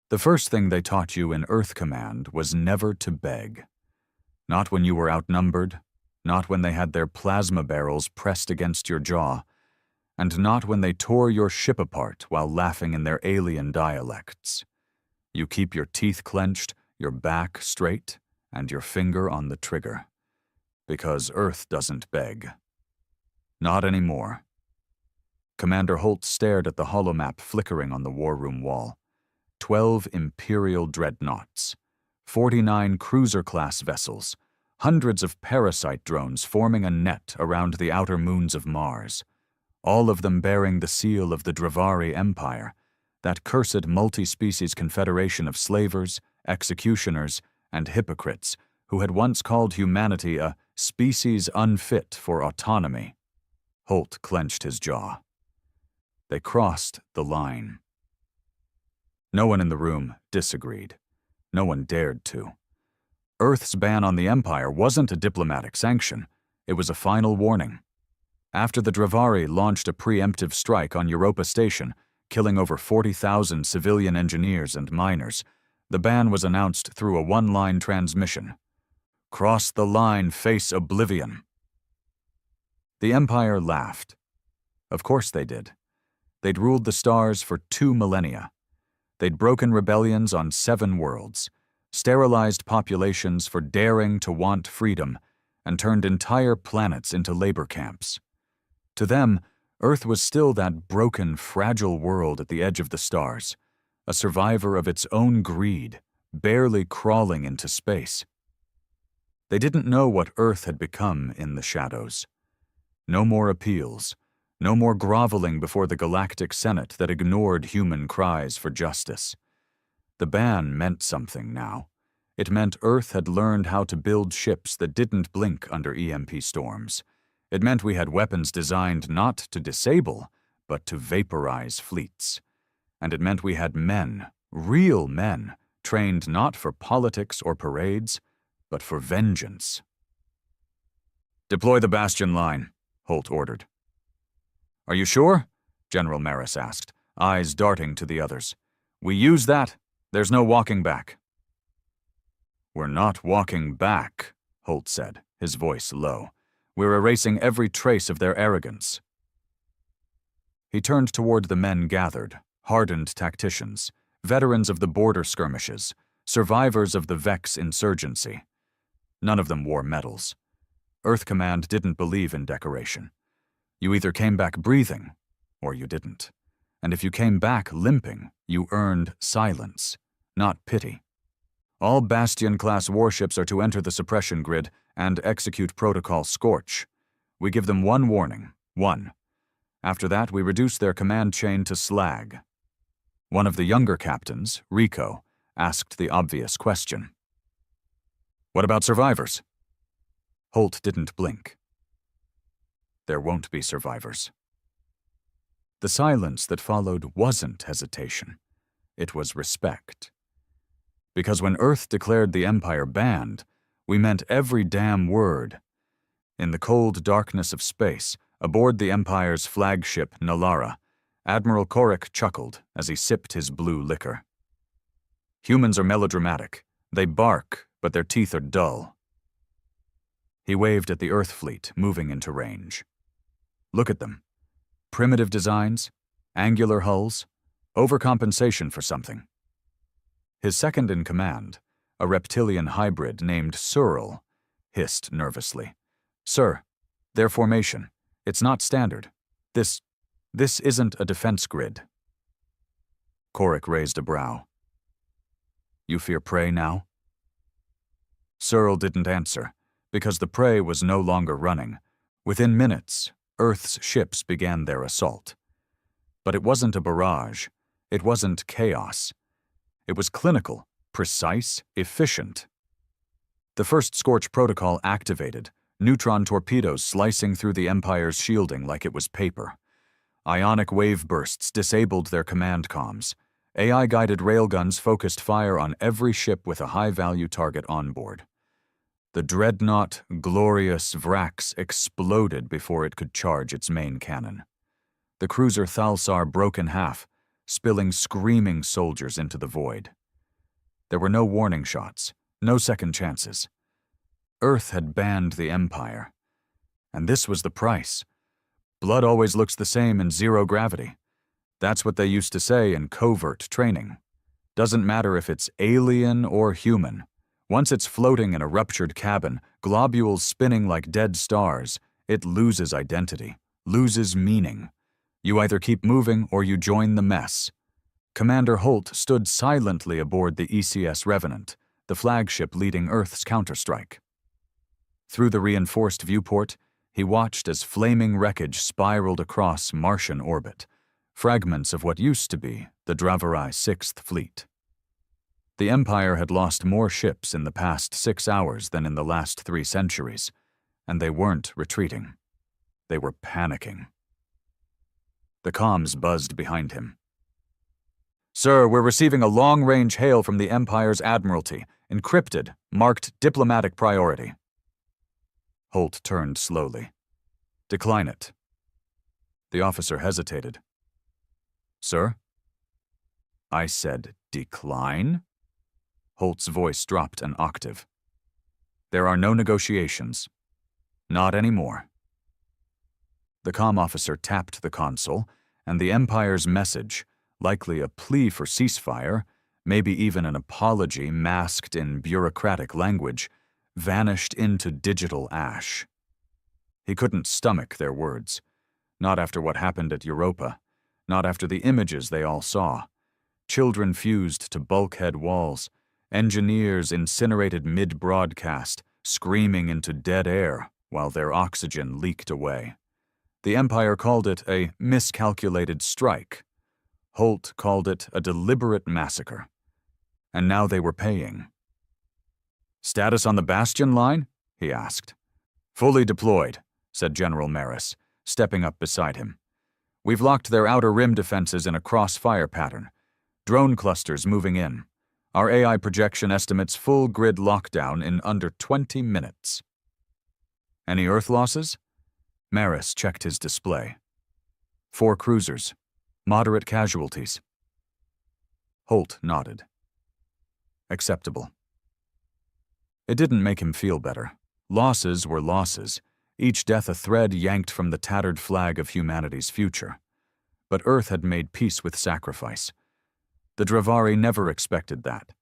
The first thing they taught you in Earth Command was never to beg. Not when you were outnumbered, not when they had their plasma barrels pressed against your jaw, and not when they tore your ship apart while laughing in their alien dialects. You keep your teeth clenched, your back straight, and your finger on the trigger. Because Earth doesn't beg. Not anymore. Commander Holt stared at the holomap flickering on the war room wall. 12 Imperial dreadnoughts, 49 cruiser-class vessels, hundreds of parasite drones forming a net around the outer moons of Mars, all of them bearing the seal of the Dravari Empire, that cursed multi-species confederation of slavers, executioners, and hypocrites who had once called humanity a species unfit for autonomy. Holt clenched his jaw. They crossed the line. No one in the room disagreed. No one dared to. Earth's ban on the Empire wasn't a diplomatic sanction. It was a final warning. After the Dravari launched a preemptive strike on Europa Station, killing over 40,000 civilian engineers and miners, the ban was announced through a one-line transmission. Cross the line, face Oblivion. The Empire laughed. Of course they did. They'd ruled the stars for 2 millennia. They'd broken rebellions on 7 worlds, sterilized populations for daring to want freedom, and turned entire planets into labor camps. To them, Earth was still that broken, fragile world at the edge of the stars, a survivor of its own greed, barely crawling into space. They didn't know what Earth had become in the shadows. No more appeals, no more groveling before the Galactic Senate that ignored human cries for justice. The ban meant something now. It meant Earth had learned how to build ships that didn't blink under EMP storms. It meant we had weapons designed not to disable, but to vaporize fleets. And it meant we had men, real men, trained not for politics or parades, but for vengeance. "Deploy the Bastion line," Holt ordered. "Are you sure?" General Maris asked, eyes darting to the others. "We use that. There's no walking back." "We're not walking back," Holt said, his voice low. "We're erasing every trace of their arrogance." He turned toward the men gathered, hardened tacticians, veterans of the border skirmishes, survivors of the Vex insurgency. None of them wore medals. Earth Command didn't believe in decoration. You either came back breathing, or you didn't. And if you came back limping, you earned silence, not pity. All Bastion-class warships are to enter the suppression grid and execute Protocol Scorch. We give them one warning, one. After that, we reduce their command chain to slag. One of the younger captains, Rico, asked the obvious question. "What about survivors?" Holt didn't blink. There won't be survivors. The silence that followed wasn't hesitation. It was respect. Because when Earth declared the Empire banned, we meant every damn word. In the cold darkness of space, aboard the Empire's flagship Nalara, Admiral Korik chuckled as he sipped his blue liquor. "Humans are melodramatic. They bark, but their teeth are dull." He waved at the Earth fleet moving into range. "Look at them. Primitive designs, angular hulls, overcompensation for something." His second-in-command, a reptilian hybrid named Searle, hissed nervously. "Sir, their formation. It's not standard. This isn't a defense grid." Korik raised a brow. "You fear prey now?" Searle didn't answer, because the prey was no longer running. Within minutes, Earth's ships began their assault. But it wasn't a barrage. It wasn't chaos. It was clinical, precise, efficient. The first Scorch protocol activated, neutron torpedoes slicing through the Empire's shielding like it was paper. Ionic wave bursts disabled their command comms. AI-guided railguns focused fire on every ship with a high-value target on board. The dreadnought, glorious Vrax exploded before it could charge its main cannon. The cruiser Thalsar broke in half, spilling screaming soldiers into the void. There were no warning shots, no second chances. Earth had banned the Empire. And this was the price. Blood always looks the same in zero gravity. That's what they used to say in covert training. Doesn't matter if it's alien or human. Once it's floating in a ruptured cabin, globules spinning like dead stars, it loses identity, loses meaning. You either keep moving or you join the mess. Commander Holt stood silently aboard the ECS Revenant, the flagship leading Earth's counterstrike. Through the reinforced viewport, he watched as flaming wreckage spiraled across Martian orbit, fragments of what used to be the Dravarai 6th Fleet. The Empire had lost more ships in the past 6 hours than in the last 3 centuries, and they weren't retreating. They were panicking. The comms buzzed behind him. "Sir, we're receiving a long-range hail from the Empire's Admiralty, encrypted, marked diplomatic priority." Holt turned slowly. "Decline it." The officer hesitated. "Sir?" "I said decline?" Holt's voice dropped an octave. "There are no negotiations. Not anymore." The comm officer tapped the console, and the Empire's message, likely a plea for ceasefire, maybe even an apology masked in bureaucratic language, vanished into digital ash. He couldn't stomach their words. Not after what happened at Europa. Not after the images they all saw. Children fused to bulkhead walls. Engineers incinerated mid-broadcast, screaming into dead air while their oxygen leaked away. The Empire called it a miscalculated strike. Holt called it a deliberate massacre. And now they were paying. "Status on the Bastion line?" he asked. "Fully deployed," said General Maris, stepping up beside him. "We've locked their outer rim defenses in a crossfire pattern. Drone clusters moving in. Our AI projection estimates full grid lockdown in under 20 minutes. Any Earth losses?" Maris checked his display. 4 cruisers. Moderate casualties. Holt nodded. Acceptable. It didn't make him feel better. Losses were losses, each death a thread yanked from the tattered flag of humanity's future. But Earth had made peace with sacrifice. The Dravari never expected that.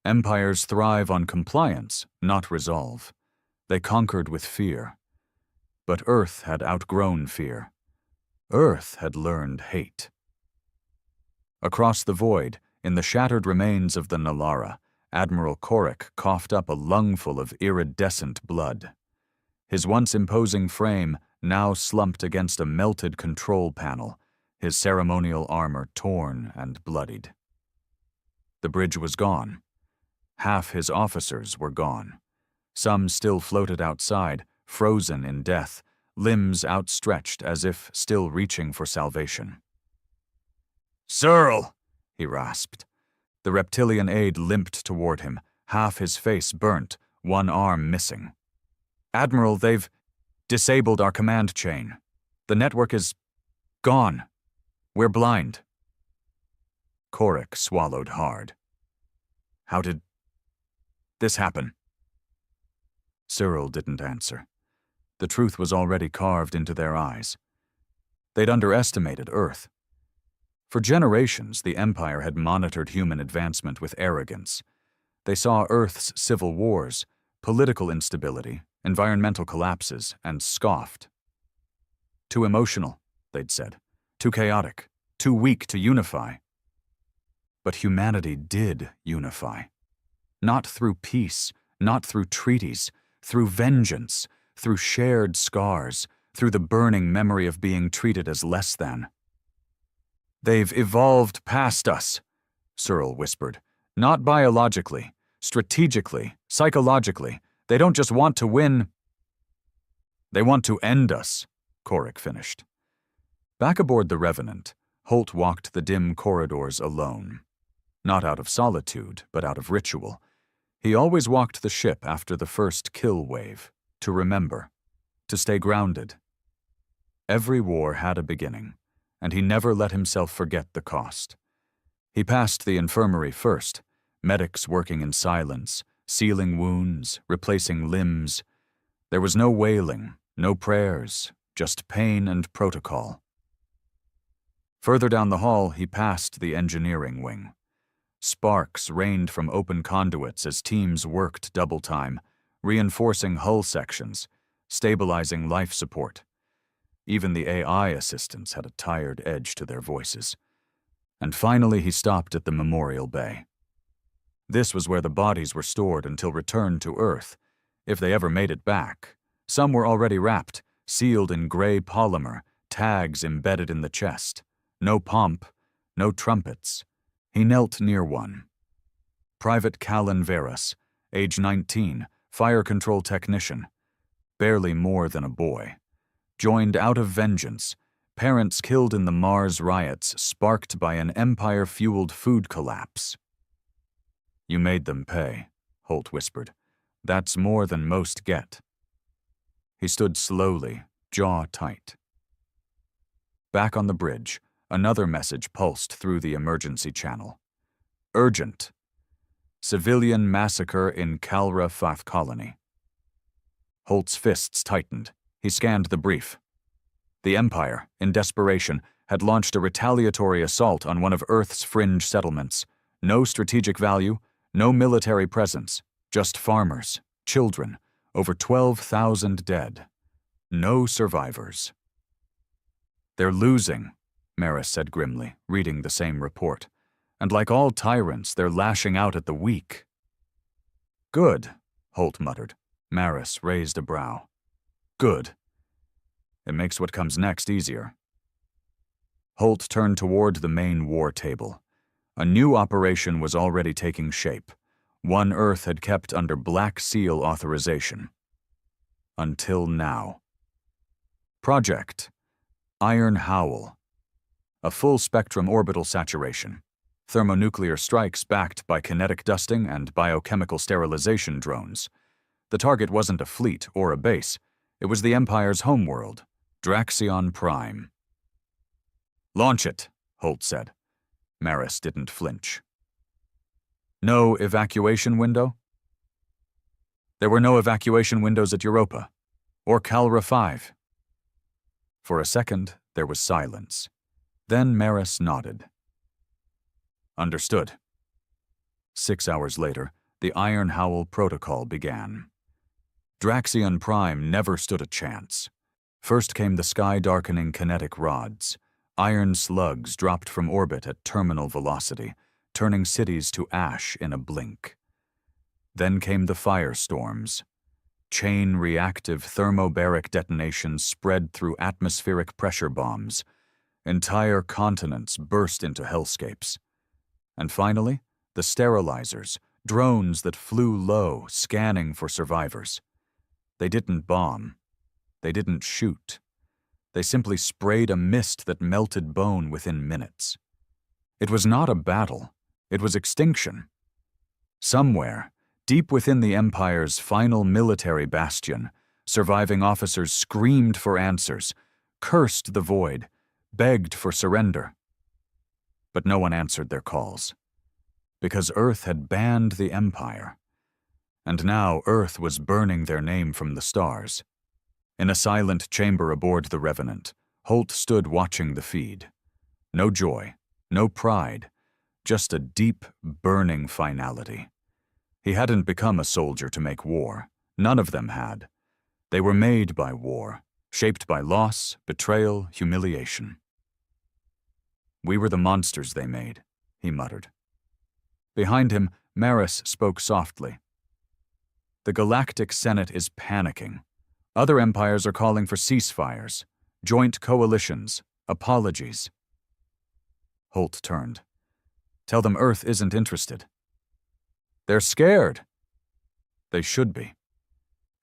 Empires thrive on compliance, not resolve. They conquered with fear. But Earth had outgrown fear. Earth had learned hate. Across the void, in the shattered remains of the Nalara, Admiral Korik coughed up a lungful of iridescent blood. His once imposing frame now slumped against a melted control panel, his ceremonial armor torn and bloodied. The bridge was gone. Half his officers were gone. Some still floated outside, frozen in death, limbs outstretched as if still reaching for salvation. "Searle!" he rasped. The reptilian aide limped toward him, half his face burnt, one arm missing. "Admiral, they've disabled our command chain. The network is gone. We're blind." Korik swallowed hard. "How did this happen?" Cyril didn't answer. The truth was already carved into their eyes. They'd underestimated Earth. For generations, the Empire had monitored human advancement with arrogance. They saw Earth's civil wars, political instability, environmental collapses, and scoffed. "Too emotional," they'd said. "Too chaotic. Too weak to unify." But humanity did unify. Not through peace, not through treaties, through vengeance, through shared scars, through the burning memory of being treated as less than. "They've evolved past us," Searle whispered. "Not biologically, strategically, psychologically. They don't just want to win. They want to end us," Korik finished. Back aboard the Revenant, Holt walked the dim corridors alone. Not out of solitude, but out of ritual. He always walked the ship after the first kill wave, to remember, to stay grounded. Every war had a beginning, and he never let himself forget the cost. He passed the infirmary first, medics working in silence, sealing wounds, replacing limbs. There was no wailing, no prayers, just pain and protocol. Further down the hall, he passed the engineering wing. Sparks rained from open conduits as teams worked double time, reinforcing hull sections, stabilizing life support. Even the AI assistants had a tired edge to their voices. And finally, he stopped at the memorial bay. This was where the bodies were stored until returned to Earth, if they ever made it back. Some were already wrapped, sealed in gray polymer, tags embedded in the chest. No pomp, no trumpets. He knelt near one. Private Callan Veras, age 19, fire control technician. Barely more than a boy. Joined out of vengeance, parents killed in the Mars riots sparked by an Empire-fueled food collapse. "You made them pay," Holt whispered. "That's more than most get." He stood slowly, jaw tight. Back on the bridge, another message pulsed through the emergency channel. Urgent. Civilian massacre in Calra Fath Colony. Holt's fists tightened. He scanned the brief. The Empire, in desperation, had launched a retaliatory assault on one of Earth's fringe settlements. No strategic value, no military presence, just farmers, children, over 12,000 dead. No survivors. "They're losing," Maris said grimly, reading the same report. "And like all tyrants, they're lashing out at the weak." "Good," Holt muttered. Maris raised a brow. "Good. It makes what comes next easier." Holt turned toward the main war table. A new operation was already taking shape. One Earth had kept under Black Seal authorization. Until now. Project Iron Howl. A full-spectrum orbital saturation. Thermonuclear strikes backed by kinetic dusting and biochemical sterilization drones. The target wasn't a fleet or a base. It was the Empire's homeworld, Draxion Prime. "Launch it," Holt said. Maris didn't flinch. "No evacuation window?" "There were no evacuation windows at Europa. Or Calra 5. For a second, there was silence. Then Maris nodded. "Understood." 6 hours later, the Iron Howl protocol began. Draxion Prime never stood a chance. First came the sky-darkening kinetic rods. Iron slugs dropped from orbit at terminal velocity, turning cities to ash in a blink. Then came the firestorms. Chain-reactive thermobaric detonations spread through atmospheric pressure bombs. Entire continents burst into hellscapes. And finally, the sterilizers, drones that flew low, scanning for survivors. They didn't bomb. They didn't shoot. They simply sprayed a mist that melted bone within minutes. It was not a battle. It was extinction. Somewhere, deep within the Empire's final military bastion, surviving officers screamed for answers, cursed the void, begged for surrender. But no one answered their calls. Because Earth had banned the Empire. And now Earth was burning their name from the stars. In a silent chamber aboard the Revenant, Holt stood watching the feed. No joy, no pride, just a deep, burning finality. He hadn't become a soldier to make war. None of them had. They were made by war, shaped by loss, betrayal, humiliation. "We were the monsters they made," he muttered. Behind him, Maris spoke softly. "The Galactic Senate is panicking. Other empires are calling for ceasefires, joint coalitions, apologies." Holt turned. "Tell them Earth isn't interested." "They're scared." They should be.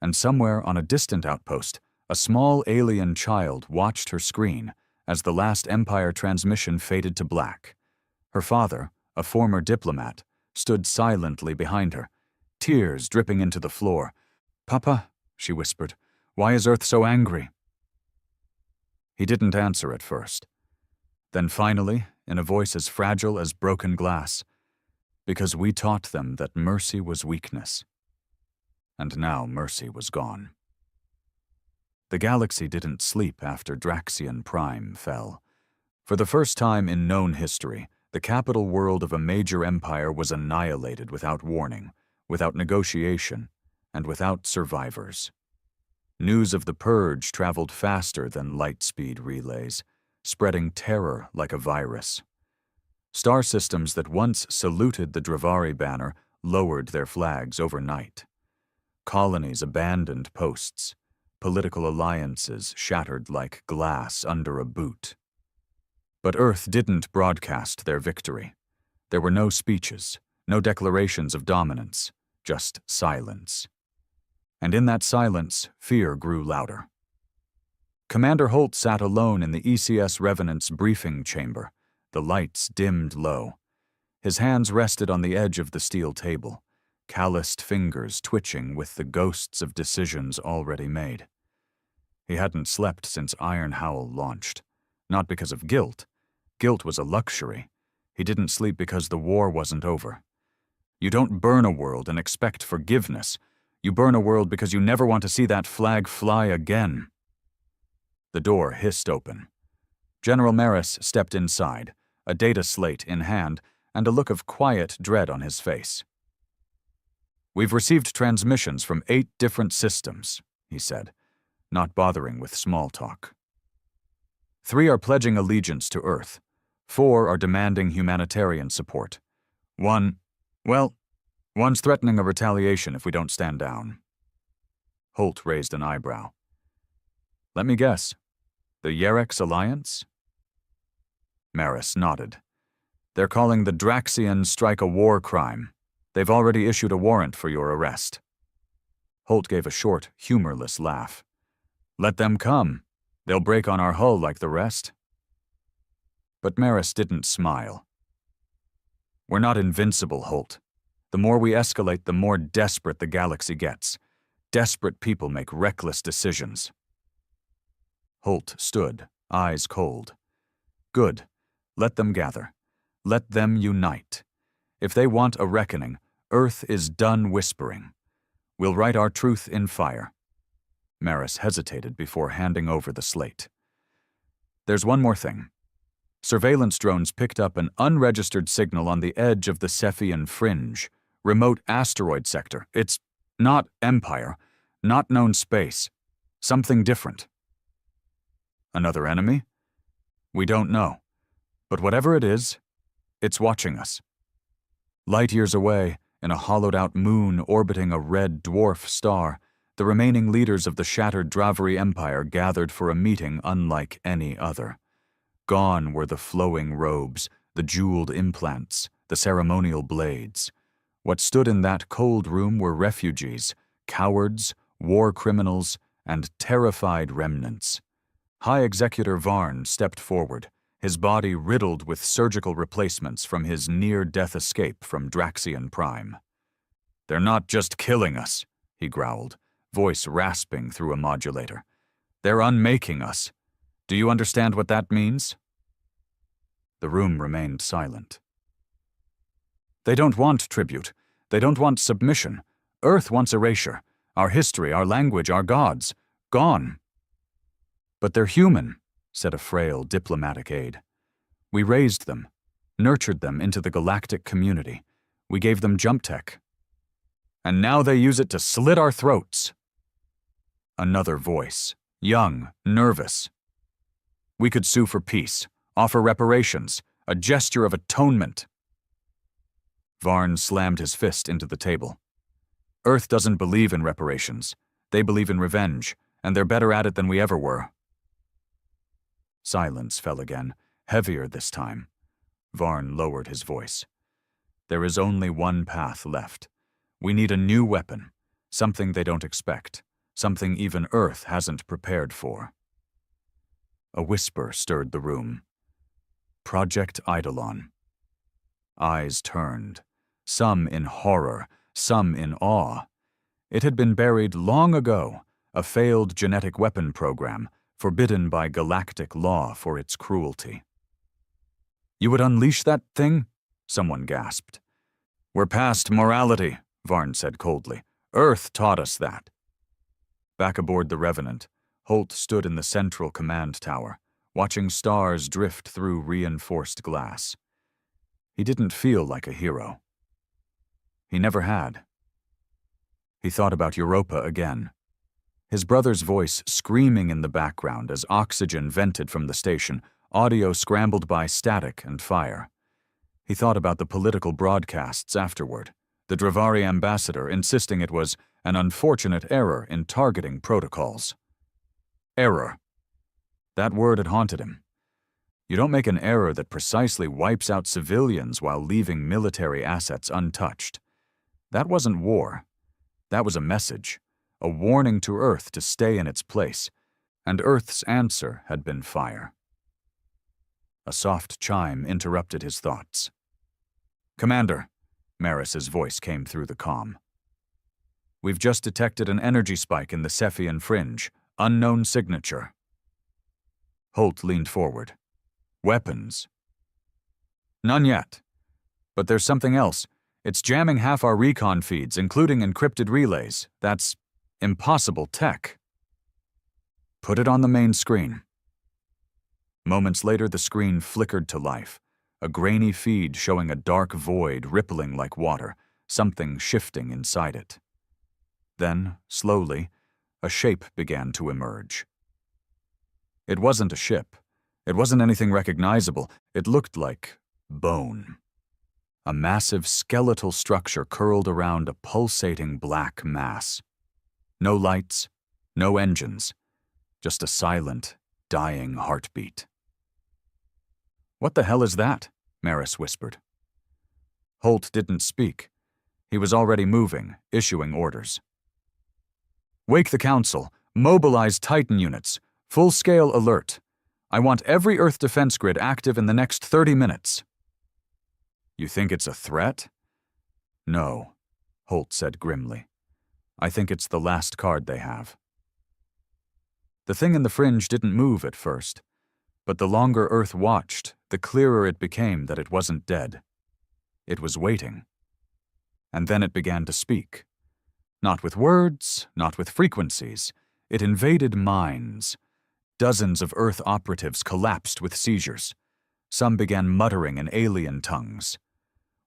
And somewhere on a distant outpost, a small alien child watched her screen as the last Empire transmission faded to black. Her father, a former diplomat, stood silently behind her, tears dripping into the floor. "Papa," she whispered, "why is Earth so angry?" He didn't answer at first. Then finally, in a voice as fragile as broken glass, because we taught them that mercy was weakness. And now mercy was gone. The galaxy didn't sleep after Draxian Prime fell. For the first time in known history, the capital world of a major empire was annihilated without warning, without negotiation, and without survivors. News of the purge traveled faster than light-speed relays, spreading terror like a virus. Star systems that once saluted the Dravari banner lowered their flags overnight. Colonies abandoned posts. Political alliances shattered like glass under a boot. But Earth didn't broadcast their victory. There were no speeches, no declarations of dominance, just silence. And in that silence, fear grew louder. Commander Holt sat alone in the ECS Revenant's briefing chamber, the lights dimmed low. His hands rested on the edge of the steel table, calloused fingers twitching with the ghosts of decisions already made. He hadn't slept since Iron Howl launched, not because of guilt. Guilt was a luxury. He didn't sleep because the war wasn't over. You don't burn a world and expect forgiveness. You burn a world because you never want to see that flag fly again. The door hissed open. General Maris stepped inside, a data slate in hand and a look of quiet dread on his face. "We've received transmissions from 8 different systems," he said, not bothering with small talk. 3 are pledging allegiance to Earth. 4 are demanding humanitarian support. One's threatening a retaliation if we don't stand down. Holt raised an eyebrow. "Let me guess. The Yerex Alliance?" Maris nodded. "They're calling the Draxian strike a war crime. They've already issued a warrant for your arrest." Holt gave a short, humorless laugh. "Let them come. They'll break on our hull like the rest." But Maris didn't smile. "We're not invincible, Holt. The more we escalate, the more desperate the galaxy gets. Desperate people make reckless decisions." Holt stood, eyes cold. "Good. Let them gather. Let them unite. If they want a reckoning, Earth is done whispering. We'll write our truth in fire." Maris hesitated before handing over the slate. "There's one more thing. Surveillance drones picked up an unregistered signal on the edge of the Cephian Fringe, remote asteroid sector. It's not Empire, not known space, something different." "Another enemy?" "We don't know. But whatever it is, it's watching us." Light years away, in a hollowed-out moon orbiting a red dwarf star, the remaining leaders of the shattered Dravari Empire gathered for a meeting unlike any other. Gone were the flowing robes, the jeweled implants, the ceremonial blades. What stood in that cold room were refugees, cowards, war criminals, and terrified remnants. High Executor Varn stepped forward, his body riddled with surgical replacements from his near-death escape from Draxian Prime. "They're not just killing us," he growled, voice rasping through a modulator. "They're unmaking us. Do you understand what that means?" The room remained silent. "They don't want tribute. They don't want submission. Earth wants erasure. Our history, our language, our gods. Gone." "But they're human," said a frail diplomatic aide. "We raised them, nurtured them into the galactic community. We gave them jump tech. And now they use it to slit our throats." Another voice, young, nervous. "We could sue for peace, offer reparations, a gesture of atonement." Varn slammed his fist into the table. "Earth doesn't believe in reparations. They believe in revenge, and they're better at it than we ever were." Silence fell again, heavier this time. Varn lowered his voice. "There is only one path left. We need a new weapon, something they don't expect, something even Earth hasn't prepared for." A whisper stirred the room. Project Eidolon. Eyes turned, some in horror, some in awe. It had been buried long ago, a failed genetic weapon program, forbidden by galactic law for its cruelty. You would unleash that thing? Someone gasped. We're past morality, Varn said coldly. Earth taught us that. Back aboard the Revenant, Holt stood in the central command tower, watching stars drift through reinforced glass. He didn't feel like a hero. He never had. He thought about Europa again. His brother's voice screaming in the background as oxygen vented from the station, audio scrambled by static and fire. He thought about the political broadcasts afterward, the Dravari ambassador insisting it was an unfortunate error in targeting protocols. Error. That word had haunted him. You don't make an error that precisely wipes out civilians while leaving military assets untouched. That wasn't war. That was a message, a warning to Earth to stay in its place, and Earth's answer had been fire. A soft chime interrupted his thoughts. Commander, Maris's voice came through the comm. We've just detected an energy spike in the Cephian fringe, unknown signature. Holt leaned forward. Weapons? None yet. But there's something else. It's jamming half our recon feeds, including encrypted relays. That's impossible tech. Put it on the main screen. Moments later, the screen flickered to life, a grainy feed showing a dark void rippling like water, something shifting inside it. Then, slowly, a shape began to emerge. It wasn't a ship. It wasn't anything recognizable. It looked like bone. A massive skeletal structure curled around a pulsating black mass. No lights, no engines, just a silent, dying heartbeat. What the hell is that? Maris whispered. Holt didn't speak. He was already moving, issuing orders. Wake the Council. Mobilize Titan units. Full-scale alert. I want every Earth defense grid active in the next 30 minutes. You think it's a threat? No, Holt said grimly. I think it's the last card they have. The thing in the fringe didn't move at first, but the longer Earth watched, the clearer it became that it wasn't dead. It was waiting. And then it began to speak. Not with words, not with frequencies. It invaded minds. Dozens of Earth operatives collapsed with seizures. Some began muttering in alien tongues.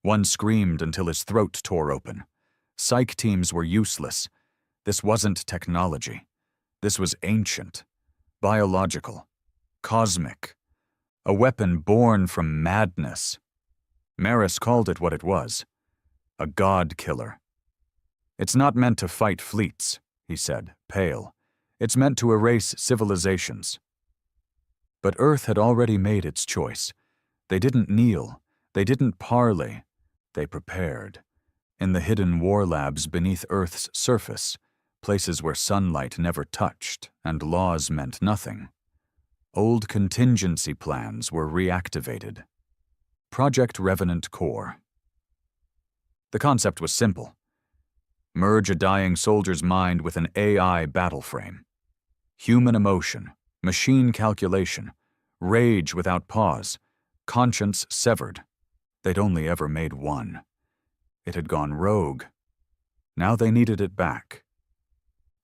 One screamed until his throat tore open. Psych teams were useless. This wasn't technology. This was ancient, biological, cosmic. A weapon born from madness. Maris called it what it was. A god killer. It's not meant to fight fleets, he said, pale. It's meant to erase civilizations. But Earth had already made its choice. They didn't kneel. They didn't parley. They prepared. In the hidden war labs beneath Earth's surface, places where sunlight never touched and laws meant nothing. Old contingency plans were reactivated. Project Revenant Core. The concept was simple. Merge a dying soldier's mind with an AI battle frame. Human emotion, machine calculation, rage without pause, conscience severed. They'd only ever made one. It had gone rogue. Now they needed it back.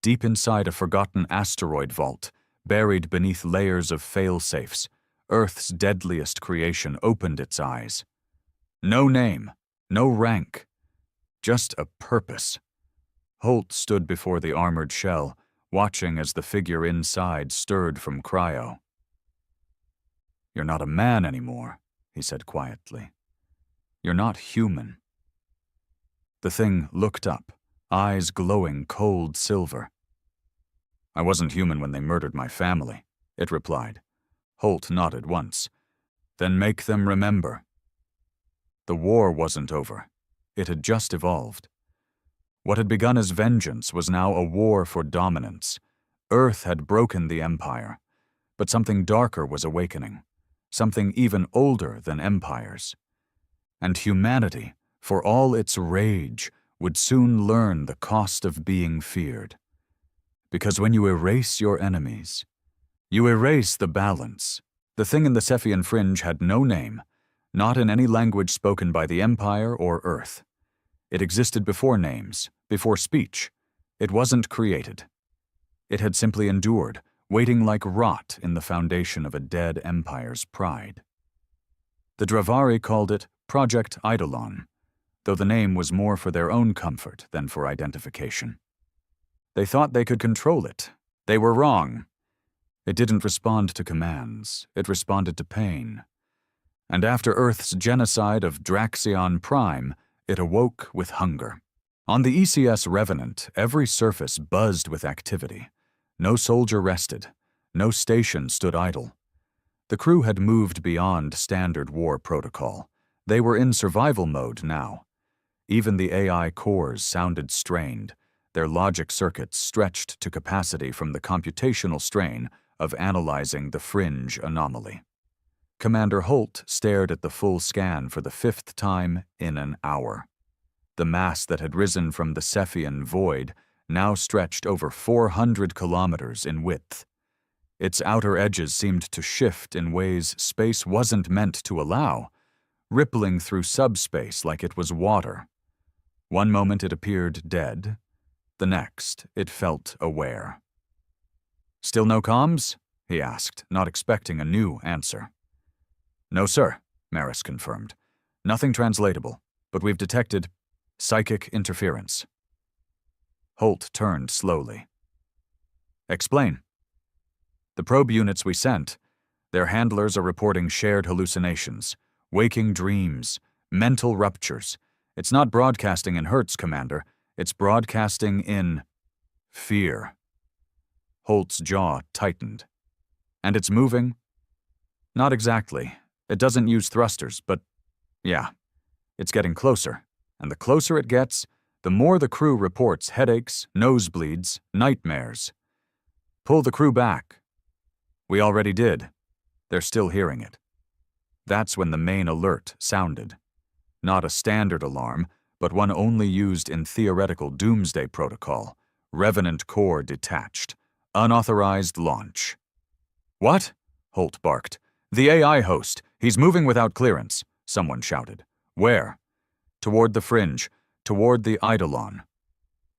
Deep inside a forgotten asteroid vault, buried beneath layers of fail-safes, Earth's deadliest creation opened its eyes. No name, no rank, just a purpose. Holt stood before the armored shell, watching as the figure inside stirred from cryo. You're not a man anymore, he said quietly. You're not human. The thing looked up, eyes glowing cold silver. I wasn't human when they murdered my family, it replied. Holt nodded once. Then make them remember. The war wasn't over. It had just evolved. What had begun as vengeance was now a war for dominance. Earth had broken the Empire, but something darker was awakening, something even older than empires. And humanity, for all its rage, would soon learn the cost of being feared. Because when you erase your enemies, you erase the balance. The thing in the Cephian fringe had no name, not in any language spoken by the Empire or Earth. It existed before names, before speech. It wasn't created. It had simply endured, waiting like rot in the foundation of a dead empire's pride. The Dravari called it Project Eidolon, though the name was more for their own comfort than for identification. They thought they could control it. They were wrong. It didn't respond to commands. It responded to pain. And after Earth's genocide of Draxion Prime, it awoke with hunger. On the ECS Revenant, every surface buzzed with activity. No soldier rested. No station stood idle. The crew had moved beyond standard war protocol. They were in survival mode now. Even the AI cores sounded strained, their logic circuits stretched to capacity from the computational strain of analyzing the fringe anomaly. Commander Holt stared at the full scan for the 5th time in an hour. The mass that had risen from the Cephian void now stretched over 400 kilometers in width. Its outer edges seemed to shift in ways space wasn't meant to allow, rippling through subspace like it was water. One moment it appeared dead, the next it felt aware. "Still no comms?" he asked, not expecting a new answer. "No, sir," Maris confirmed. "Nothing translatable, but we've detected psychic interference." Holt turned slowly. "Explain." "The probe units we sent, their handlers are reporting shared hallucinations, waking dreams, mental ruptures. It's not broadcasting in hertz, Commander. It's broadcasting in fear." Holt's jaw tightened. "And it's moving?" "Not exactly. It doesn't use thrusters, but yeah, it's getting closer. And the closer it gets, the more the crew reports headaches, nosebleeds, nightmares. Pull the crew back." "We already did." They're still hearing it. That's when the main alert sounded. Not a standard alarm, but one only used in theoretical doomsday protocol. Revenant core detached. Unauthorized launch. "What?" Holt barked. "The AI host. He's moving without clearance," someone shouted. "Where?" "Toward the fringe. Toward the Eidolon."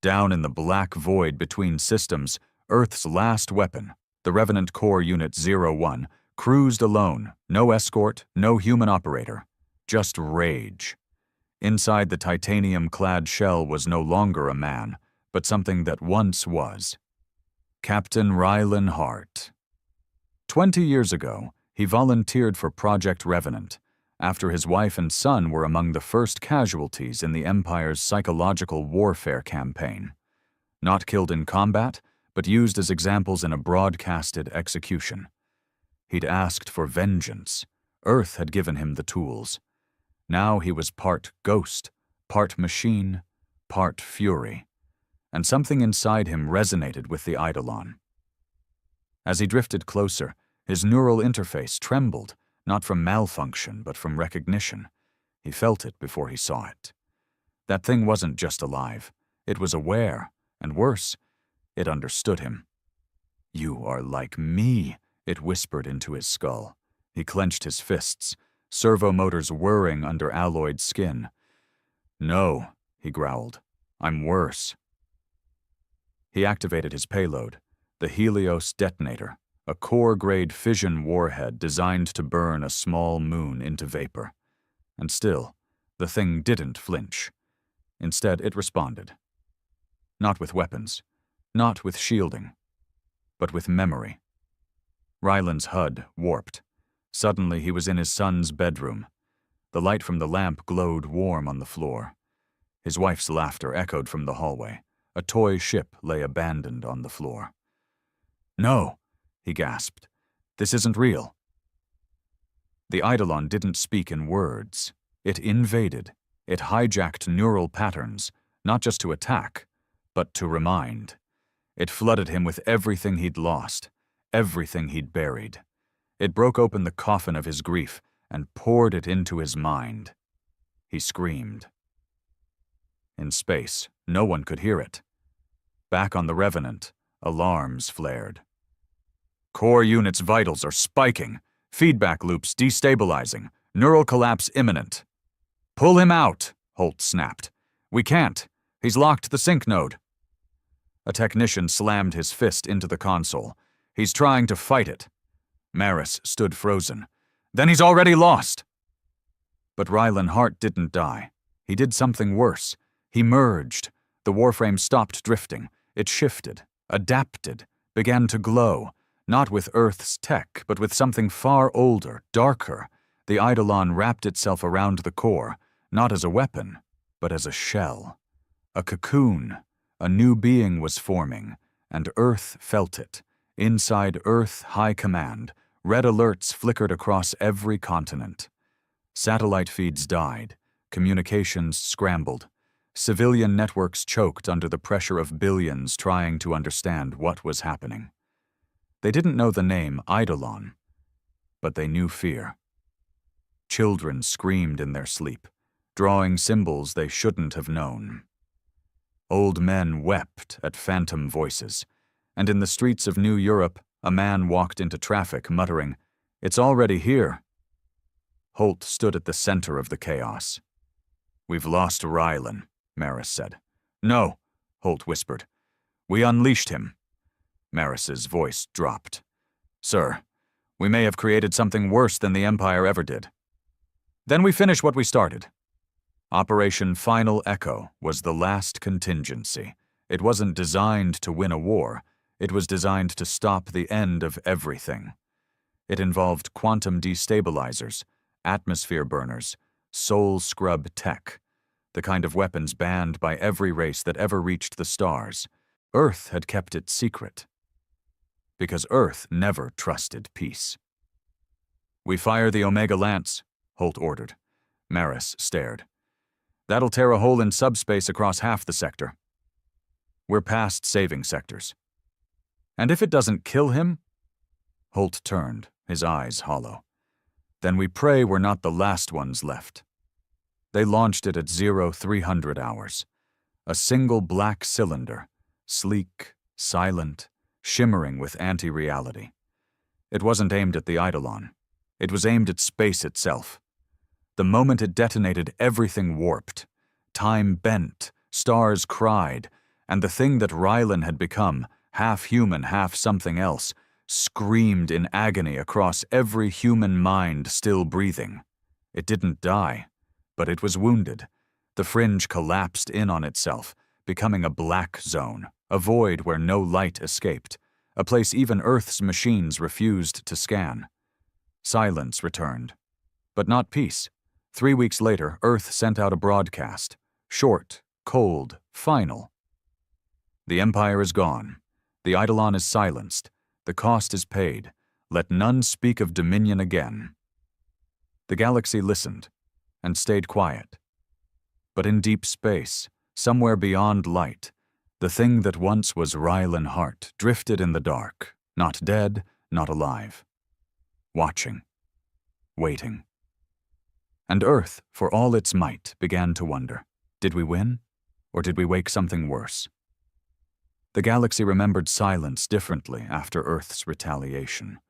Down in the black void between systems, Earth's last weapon, the Revenant Core Unit 01, cruised alone. No escort, no human operator. Just rage. Inside the titanium-clad shell was no longer a man, but something that once was. Captain Rylan Hart. 20 years ago, he volunteered for Project Revenant, after his wife and son were among the first casualties in the Empire's psychological warfare campaign. Not killed in combat, but used as examples in a broadcasted execution. He'd asked for vengeance. Earth had given him the tools. Now he was part ghost, part machine, part fury. And something inside him resonated with the Eidolon. As he drifted closer, his neural interface trembled, not from malfunction, but from recognition. He felt it before he saw it. That thing wasn't just alive. It was aware, and worse, it understood him. "You are like me," it whispered into his skull. He clenched his fists, servo motors whirring under alloyed skin. "No," he growled. "I'm worse." He activated his payload, the Helios detonator, a core-grade fission warhead designed to burn a small moon into vapor. And still, the thing didn't flinch. Instead, it responded. Not with weapons, not with shielding, but with memory. Ryland's HUD warped. Suddenly, he was in his son's bedroom. The light from the lamp glowed warm on the floor. His wife's laughter echoed from the hallway. A toy ship lay abandoned on the floor. "No," he gasped. "This isn't real." The Eidolon didn't speak in words. It invaded. It hijacked neural patterns, not just to attack, but to remind. It flooded him with everything he'd lost, everything he'd buried. It broke open the coffin of his grief and poured it into his mind. He screamed. In space, no one could hear it. Back on the Revenant, alarms flared. "Core unit's vitals are spiking. Feedback loops destabilizing. Neural collapse imminent. Pull him out, Holt snapped. We can't. He's locked the sync node. A technician slammed his fist into the console. He's trying to fight it. Maris stood frozen. Then he's already lost. But Rylan Hart didn't die. He did something worse. He merged. The warframe stopped drifting. It shifted, adapted, began to glow, not with Earth's tech, but with something far older, darker. The Eidolon wrapped itself around the core, not as a weapon, but as a shell. A cocoon. A new being was forming, and Earth felt it. Inside Earth High Command, red alerts flickered across every continent. Satellite feeds died. Communications scrambled. Civilian networks choked under the pressure of billions trying to understand what was happening. They didn't know the name Eidolon, but they knew fear. Children screamed in their sleep, drawing symbols they shouldn't have known. Old men wept at phantom voices, and in the streets of New Europe, a man walked into traffic muttering, "It's already here." Holt stood at the center of the chaos. "We've lost Rylan," Maris said. "No," Holt whispered. "We unleashed him." Maris's voice dropped. "Sir, we may have created something worse than the Empire ever did." "Then we finish what we started." Operation Final Echo was the last contingency. It wasn't designed to win a war. It was designed to stop the end of everything. It involved quantum destabilizers, atmosphere burners, soul scrub tech, the kind of weapons banned by every race that ever reached the stars. Earth had kept it secret, because Earth never trusted peace. "We fire the Omega Lance," Holt ordered. Maris stared. "That'll tear a hole in subspace across half the sector." "We're past saving sectors." "And if it doesn't kill him?" Holt turned, his eyes hollow. "Then we pray we're not the last ones left." They launched it at 0300 hours. A single black cylinder, sleek, silent, shimmering with anti-reality. It wasn't aimed at the Eidolon. It was aimed at space itself. The moment it detonated, everything warped. Time bent, stars cried, and the thing that Rylan had become, half human, half something else, screamed in agony across every human mind still breathing. It didn't die, but it was wounded. The fringe collapsed in on itself, becoming a black zone, a void where no light escaped, a place even Earth's machines refused to scan. Silence returned, but not peace. 3 weeks later, Earth sent out a broadcast, short, cold, final. "The Empire is gone. The Eidolon is silenced. The cost is paid. Let none speak of dominion again." The galaxy listened and stayed quiet. But in deep space, somewhere beyond light, the thing that once was Rylan Hart drifted in the dark, not dead, not alive. Watching. Waiting. And Earth, for all its might, began to wonder, did we win, or did we wake something worse? The galaxy remembered silence differently after Earth's retaliation.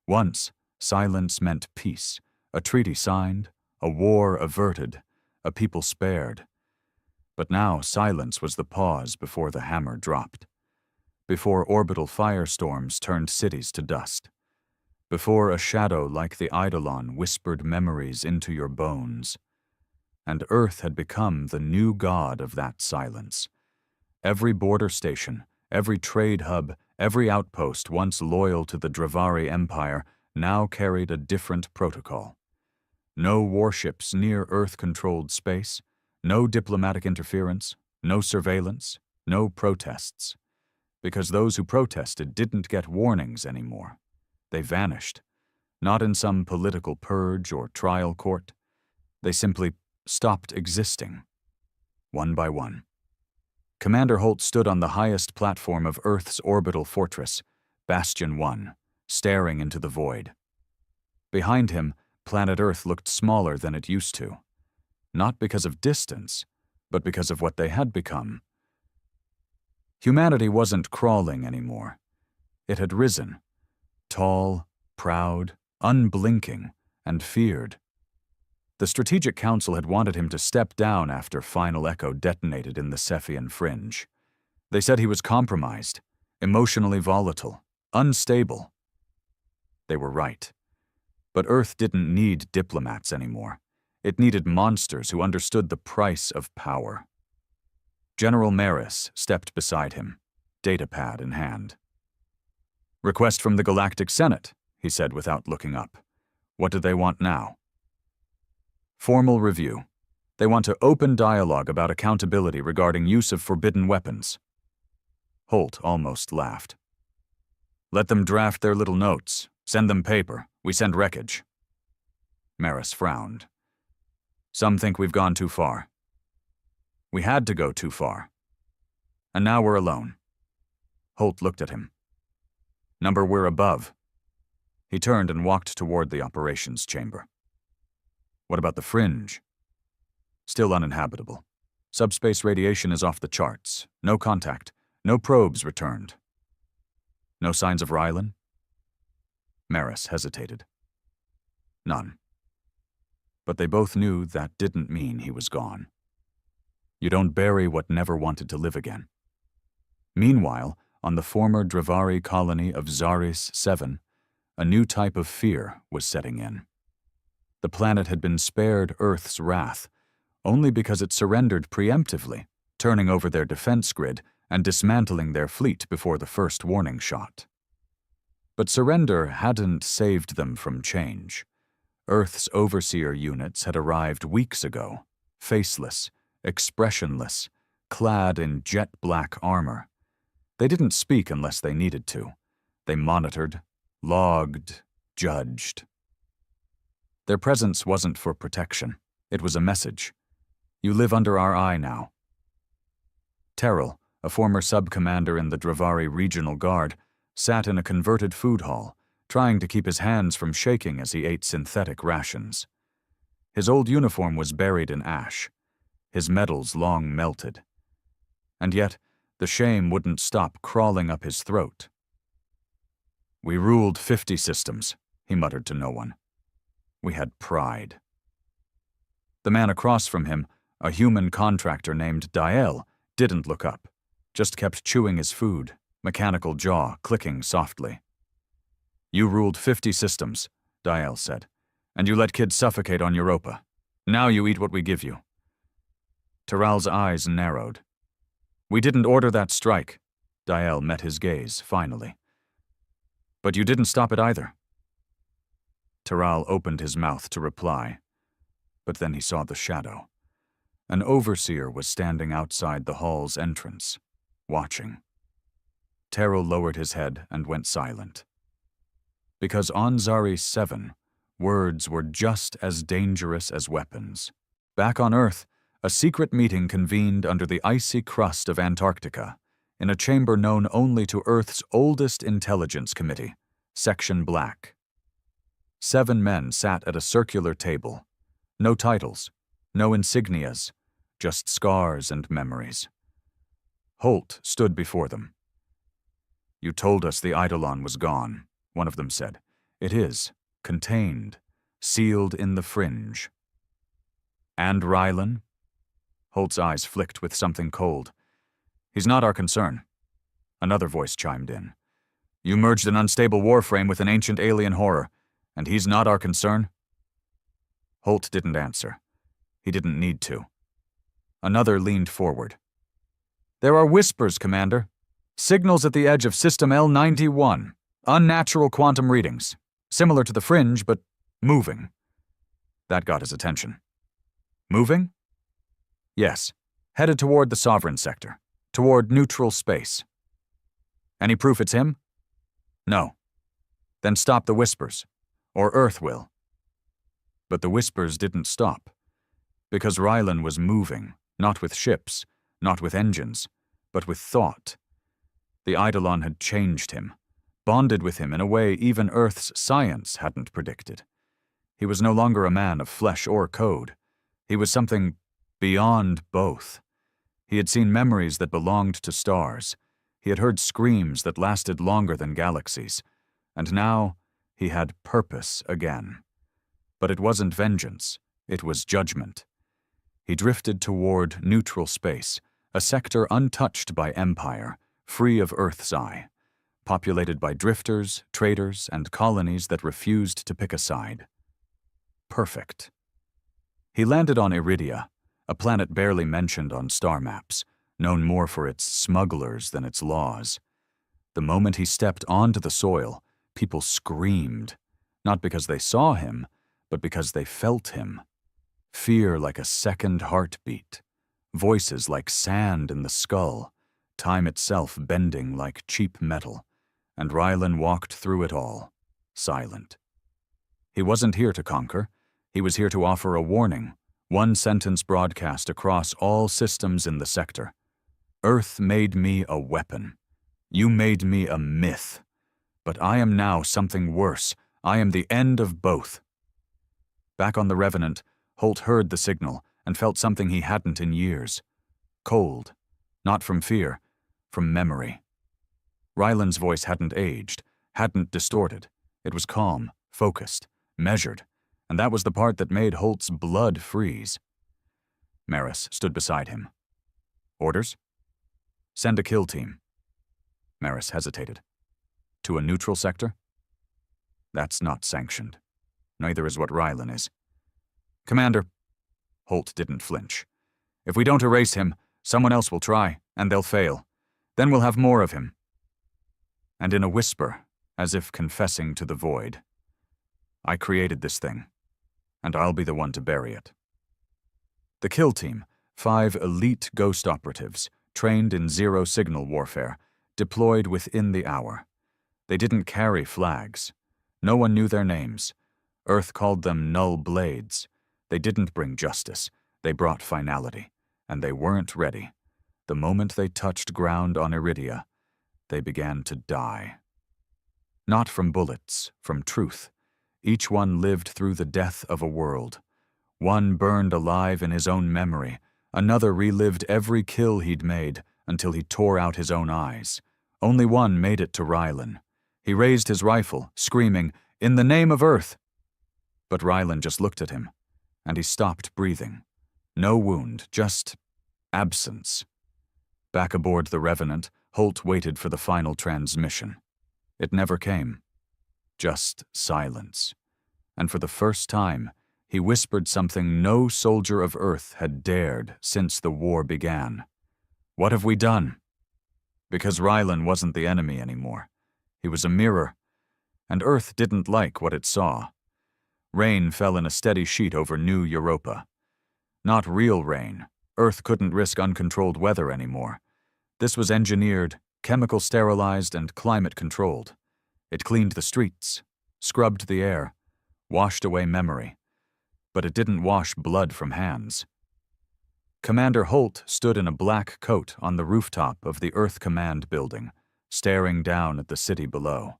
Once, silence meant peace, a treaty signed, a war averted, a people spared. But now silence was the pause before the hammer dropped, before orbital firestorms turned cities to dust, before a shadow like the Eidolon whispered memories into your bones. And Earth had become the new god of that silence. Every border station, every trade hub, every outpost once loyal to the Dravari Empire now carried a different protocol. No warships near Earth-controlled space, no diplomatic interference, no surveillance, no protests. Because those who protested didn't get warnings anymore. They vanished, not in some political purge or trial court. They simply stopped existing, one by one. Commander Holt stood on the highest platform of Earth's orbital fortress, Bastion 1, staring into the void. Behind him, planet Earth looked smaller than it used to, not because of distance, but because of what they had become. Humanity wasn't crawling anymore. It had risen, tall, proud, unblinking, and feared. The Strategic Council had wanted him to step down after Final Echo detonated in the Cephian fringe. They said he was compromised, emotionally volatile, unstable. They were right. But Earth didn't need diplomats anymore. It needed monsters who understood the price of power. General Maris stepped beside him, datapad in hand. "Request from the Galactic Senate," he said without looking up. "What do they want now?" "Formal review. They want to open dialogue about accountability regarding use of forbidden weapons." Holt almost laughed. "Let them draft their little notes. Send them paper. We send wreckage." Maris frowned. "Some think we've gone too far. We had to go too far. And now we're alone." Holt looked at him. "Number we're above." He turned and walked toward the operations chamber. "What about the fringe?" "Still uninhabitable. Subspace radiation is off the charts. No contact. No probes returned." "No signs of Rylan?" Maris hesitated. "None." But they both knew that didn't mean he was gone. You don't bury what never wanted to live again. Meanwhile, on the former Dravari colony of Zaris 7, a new type of fear was setting in. The planet had been spared Earth's wrath only because it surrendered preemptively, turning over their defense grid and dismantling their fleet before the first warning shot. But surrender hadn't saved them from change. Earth's overseer units had arrived weeks ago, faceless, expressionless, clad in jet-black armor. They didn't speak unless they needed to. They monitored, logged, judged. Their presence wasn't for protection. It was a message. You live under our eye now. Terrell, a former sub-commander in the Dravari Regional Guard, sat in a converted food hall, trying to keep his hands from shaking as he ate synthetic rations. His old uniform was buried in ash, his medals long melted. And yet, the shame wouldn't stop crawling up his throat. "We ruled 50 systems," he muttered to no one. "We had pride." The man across from him, a human contractor named Diel, didn't look up, just kept chewing his food, mechanical jaw clicking softly. "You ruled 50 systems," Diel said, "and you let kids suffocate on Europa. Now you eat what we give you." Terral's eyes narrowed. "We didn't order that strike." Diel met his gaze, finally. "But you didn't stop it either." Terral opened his mouth to reply, but then he saw the shadow. An overseer was standing outside the hall's entrance, watching. Terrell lowered his head and went silent. Because on Zaris 7, words were just as dangerous as weapons. Back on Earth, a secret meeting convened under the icy crust of Antarctica, in a chamber known only to Earth's oldest intelligence committee, Section Black. 7 men sat at a circular table. No titles, no insignias, just scars and memories. Holt stood before them. "You told us the Eidolon was gone," one of them said. "It is, contained, sealed in the fringe." "And Rylan?" Holt's eyes flicked with something cold. "He's not our concern." Another voice chimed in. "You merged an unstable warframe with an ancient alien horror, and he's not our concern?" Holt didn't answer. He didn't need to. Another leaned forward. "There are whispers, Commander. Signals at the edge of System L91. Unnatural quantum readings. Similar to the fringe, but moving." That got his attention. "Moving?" "Yes. Headed toward the Sovereign sector. Toward neutral space." "Any proof it's him?" "No." "Then stop the whispers. Or Earth will." But the whispers didn't stop. Because Rylan was moving, not with ships, not with engines, but with thought. The Eidolon had changed him, bonded with him in a way even Earth's science hadn't predicted. He was no longer a man of flesh or code. He was something beyond both. He had seen memories that belonged to stars. He had heard screams that lasted longer than galaxies. And now he had purpose again. But it wasn't vengeance. It was judgment. He drifted toward neutral space, a sector untouched by Empire, free of Earth's eye, populated by drifters, traders, and colonies that refused to pick a side. Perfect. He landed on Iridia, a planet barely mentioned on star maps, known more for its smugglers than its laws. The moment he stepped onto the soil, people screamed, not because they saw him, but because they felt him. Fear like a second heartbeat, voices like sand in the skull, time itself bending like cheap metal, and Rylan walked through it all, silent. He wasn't here to conquer. He was here to offer a warning, one sentence broadcast across all systems in the sector. Earth made me a weapon. You made me a myth. But I am now something worse. I am the end of both. Back on the Revenant, Holt heard the signal and felt something he hadn't in years. Cold. Not from fear, from memory. Rylan's voice hadn't aged, hadn't distorted. It was calm, focused, measured, and that was the part that made Holt's blood freeze. Maris stood beside him. Orders? Send a kill team. Maris hesitated. To a neutral sector? That's not sanctioned. Neither is what Rylan is. Commander. Holt didn't flinch. If we don't erase him, someone else will try, and they'll fail. Then we'll have more of him. And in a whisper, as if confessing to the void, I created this thing, and I'll be the one to bury it. The kill team, 5 elite ghost operatives, trained in zero-signal warfare, deployed within the hour. They didn't carry flags. No one knew their names. Earth called them null blades. They didn't bring justice. They brought finality, and they weren't ready. The moment they touched ground on Iridia, they began to die. Not from bullets, from truth. Each one lived through the death of a world. One burned alive in his own memory. Another relived every kill he'd made until he tore out his own eyes. Only one made it to Rylan. He raised his rifle, screaming, "In the name of Earth!" But Rylan just looked at him, and he stopped breathing. No wound, just absence. Back aboard the Revenant, Holt waited for the final transmission. It never came. Just silence. And for the first time, he whispered something no soldier of Earth had dared since the war began. What have we done? Because Rylan wasn't the enemy anymore. He was a mirror, and Earth didn't like what it saw. Rain fell in a steady sheet over New Europa. Not real rain. Earth couldn't risk uncontrolled weather anymore. This was engineered, chemical sterilized, and climate controlled. It cleaned the streets, scrubbed the air, washed away memory. But it didn't wash blood from hands. Commander Holt stood in a black coat on the rooftop of the Earth Command building, staring down at the city below.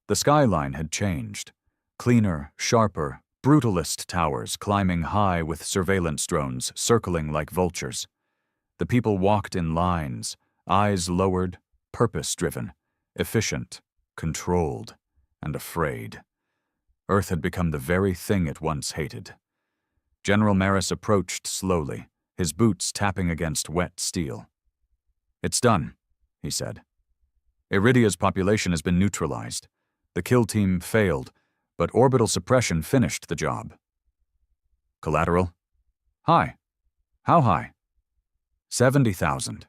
The skyline had changed. Cleaner, sharper, brutalist towers climbing high with surveillance drones circling like vultures. The people walked in lines, eyes lowered, purpose-driven, efficient, controlled, and afraid. Earth had become the very thing it once hated. General Maris approached slowly, his boots tapping against wet steel. "It's done," he said. "Iridia's population has been neutralized. The kill team failed, but orbital suppression finished the job." "Collateral?" "High." "How high?" 70,000.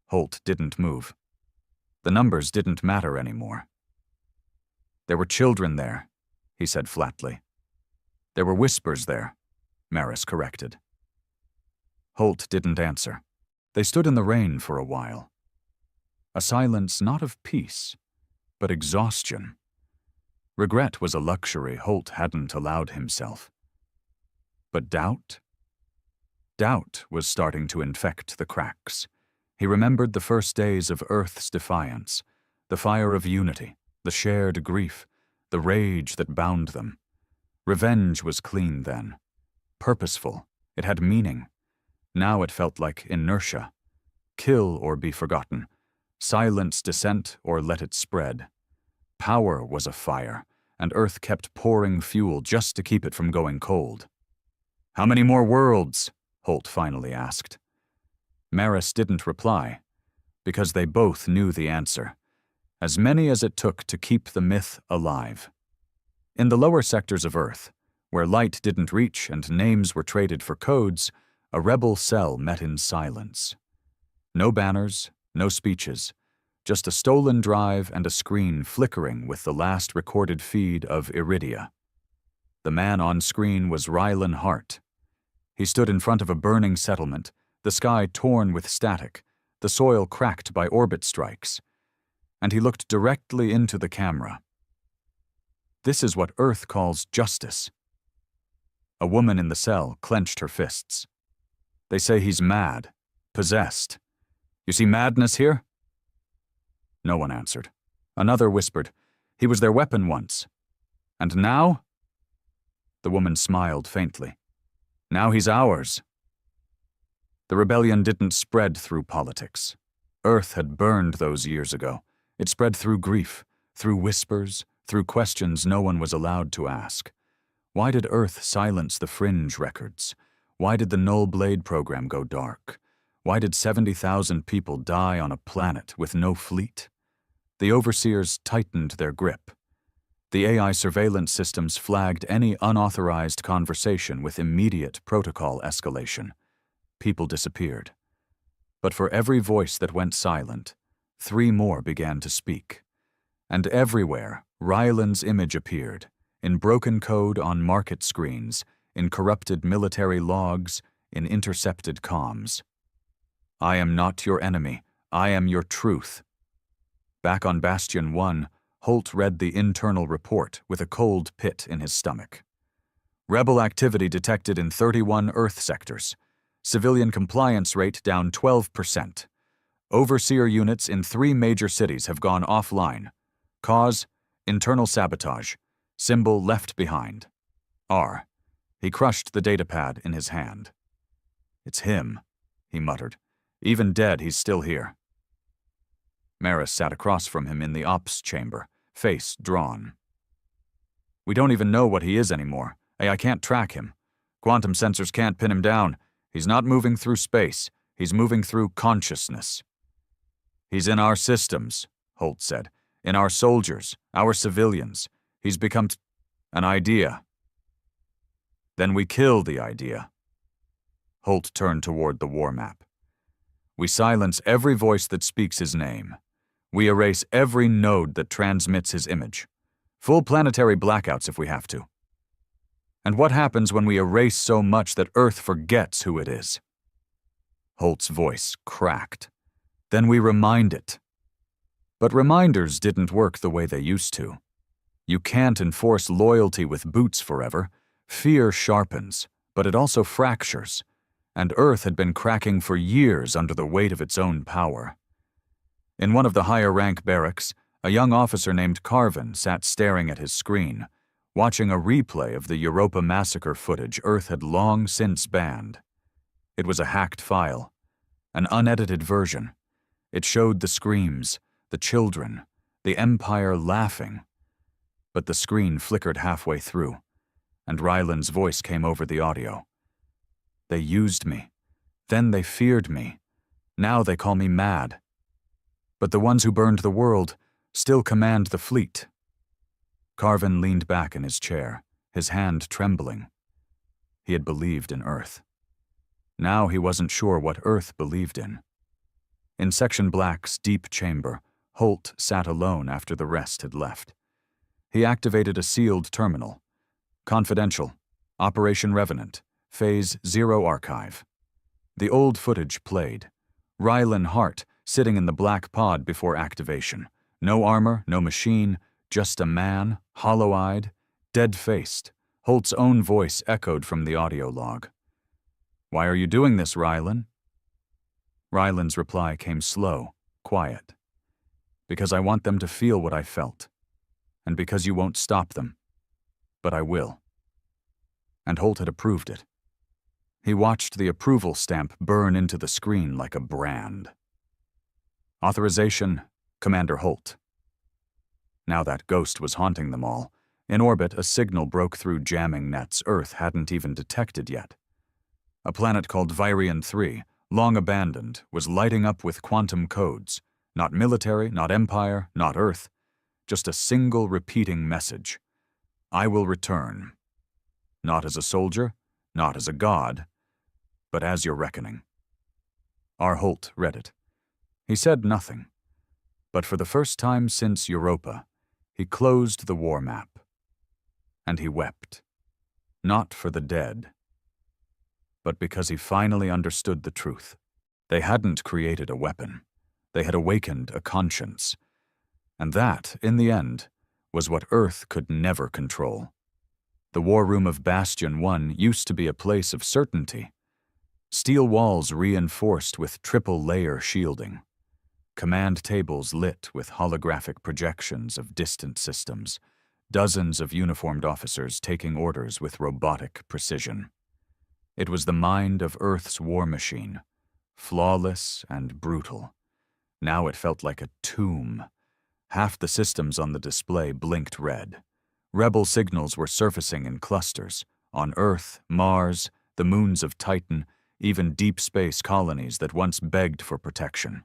Holt didn't move. The numbers didn't matter anymore. "There were children there," he said flatly. "There were whispers there," Maris corrected. Holt didn't answer. They stood in the rain for a while. A silence not of peace, but exhaustion. Regret was a luxury Holt hadn't allowed himself. But doubt? Doubt was starting to infect the cracks. He remembered the first days of Earth's defiance, the fire of unity, the shared grief, the rage that bound them. Revenge was clean then. Purposeful. It had meaning. Now it felt like inertia. Kill or be forgotten. Silence dissent or let it spread. Power was a fire, and Earth kept pouring fuel just to keep it from going cold. "How many more worlds?" Holt finally asked. Maris didn't reply, because they both knew the answer. As many as it took to keep the myth alive. In the lower sectors of Earth, where light didn't reach and names were traded for codes, a rebel cell met in silence. No banners, no speeches, just a stolen drive and a screen flickering with the last recorded feed of Iridia. The man on screen was Rylan Hart. He stood in front of a burning settlement, the sky torn with static, the soil cracked by orbit strikes, and he looked directly into the camera. This is what Earth calls justice. A woman in the cell clenched her fists. "They say he's mad, possessed. You see madness here?" No one answered. Another whispered, "He was their weapon once. And now?" The woman smiled faintly. "Now he's ours." The rebellion didn't spread through politics. Earth had burned those years ago. It spread through grief, through whispers, through questions no one was allowed to ask. Why did Earth silence the fringe records? Why did the Null Blade program go dark? Why did 70,000 people die on a planet with no fleet? The overseers tightened their grip. The AI surveillance systems flagged any unauthorized conversation with immediate protocol escalation. People disappeared. But for every voice that went silent, 3 more began to speak. And everywhere, Rylan's image appeared, in broken code on market screens, in corrupted military logs, in intercepted comms. "I am not your enemy. I am your truth." Back on Bastion 1, Holt read the internal report with a cold pit in his stomach. Rebel activity detected in 31 Earth sectors. Civilian compliance rate down 12%. Overseer units in 3 major cities have gone offline. Cause: internal sabotage. Symbol left behind. R. He crushed the datapad in his hand. "It's him," he muttered. "Even dead, he's still here." Maris sat across from him in the ops chamber, face drawn. "We don't even know what he is anymore. I can't track him. Quantum sensors can't pin him down. He's not moving through space. He's moving through consciousness." "He's in our systems," Holt said. "In our soldiers, our civilians. He's become an idea." "Then we kill the idea." Holt turned toward the war map. "We silence every voice that speaks his name. We erase every node that transmits his image. Full planetary blackouts if we have to. And what happens when we erase so much that Earth forgets who it is?" Holt's voice cracked. "Then we remind it." But reminders didn't work the way they used to. You can't enforce loyalty with boots forever. Fear sharpens, but it also fractures. And Earth had been cracking for years under the weight of its own power. In one of the higher-rank barracks, a young officer named Carvin sat staring at his screen, watching a replay of the Europa massacre footage Earth had long since banned. It was a hacked file, an unedited version. It showed the screams, the children, the Empire laughing. But the screen flickered halfway through, and Rylan's voice came over the audio. "They used me. Then they feared me. Now they call me mad. But the ones who burned the world still command the fleet." Carvin leaned back in his chair, his hand trembling. He had believed in Earth. Now he wasn't sure what Earth believed in. In Section Black's deep chamber, Holt sat alone after the rest had left. He activated a sealed terminal. "Confidential. Operation Revenant. Phase 0 archive." The old footage played. Rylan Hart sitting in the black pod before activation. No armor, no machine, just a man, hollow-eyed, dead-faced. Holt's own voice echoed from the audio log. "Why are you doing this, Rylan?" Rylan's reply came slow, quiet. "Because I want them to feel what I felt. And because you won't stop them. But I will." And Holt had approved it. He watched the approval stamp burn into the screen like a brand. "Authorization, Commander Holt." Now that ghost was haunting them all, In orbit, a signal broke through jamming nets Earth hadn't even detected yet. A planet called Virion 3, long abandoned, was lighting up with quantum codes. Not military, not Empire, not Earth. Just a single repeating message. I will return. Not as a soldier, not as a god, but as your reckoning. R. Holt read it. He said nothing. But for the first time since Europa, he closed the war map. And he wept. Not for the dead, but because he finally understood the truth. They hadn't created a weapon. They had awakened a conscience. And that, in the end, was what Earth could never control. The war room of Bastion 1 used to be a place of certainty. Steel walls reinforced with triple-layer shielding. Command tables lit with holographic projections of distant systems. Dozens of uniformed officers taking orders with robotic precision. It was the mind of Earth's war machine, flawless and brutal. Now it felt like a tomb. Half the systems on the display blinked red. Rebel signals were surfacing in clusters, on Earth, Mars, the moons of Titan, even deep space colonies that once begged for protection.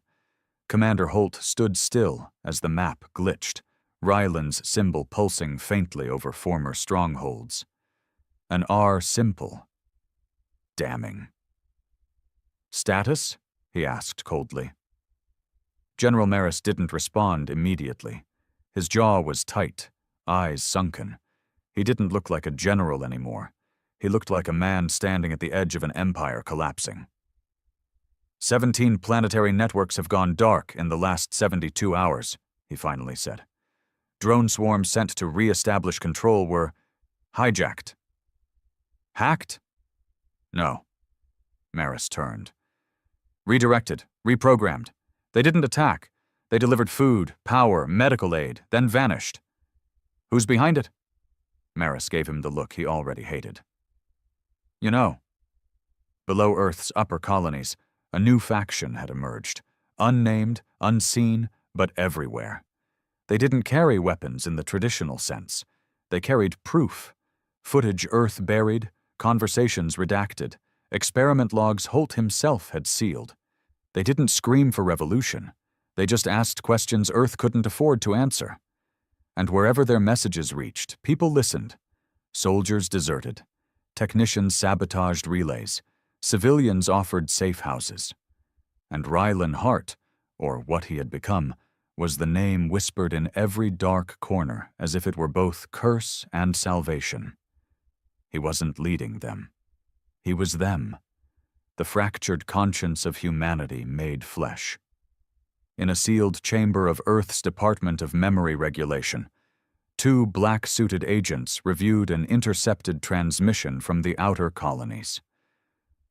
Commander Holt stood still as the map glitched, Ryland's symbol pulsing faintly over former strongholds. An R simple. Damning. Status? He asked coldly. General Maris didn't respond immediately. His jaw was tight, eyes sunken. He didn't look like a general anymore. He looked like a man standing at the edge of an empire collapsing. 17 planetary networks have gone dark in the last 72 hours, he finally said. Drone swarms sent to re-establish control were hijacked. Hacked? No. Maris turned. Redirected, reprogrammed. They didn't attack. They delivered food, power, medical aid, then vanished. Who's behind it? Maris gave him the look he already hated. You know, below Earth's upper colonies, a new faction had emerged. Unnamed, unseen, but everywhere. They didn't carry weapons in the traditional sense. They carried proof. Footage Earth buried, conversations redacted, experiment logs Holt himself had sealed. They didn't scream for revolution. They just asked questions Earth couldn't afford to answer. And wherever their messages reached, people listened. Soldiers deserted. Technicians sabotaged relays. Civilians offered safe houses. And Rylan Hart, or what he had become, was the name whispered in every dark corner as if it were both curse and salvation. He wasn't leading them. He was them. The fractured conscience of humanity made flesh. In a sealed chamber of Earth's Department of Memory Regulation, 2 black-suited agents reviewed an intercepted transmission from the outer colonies.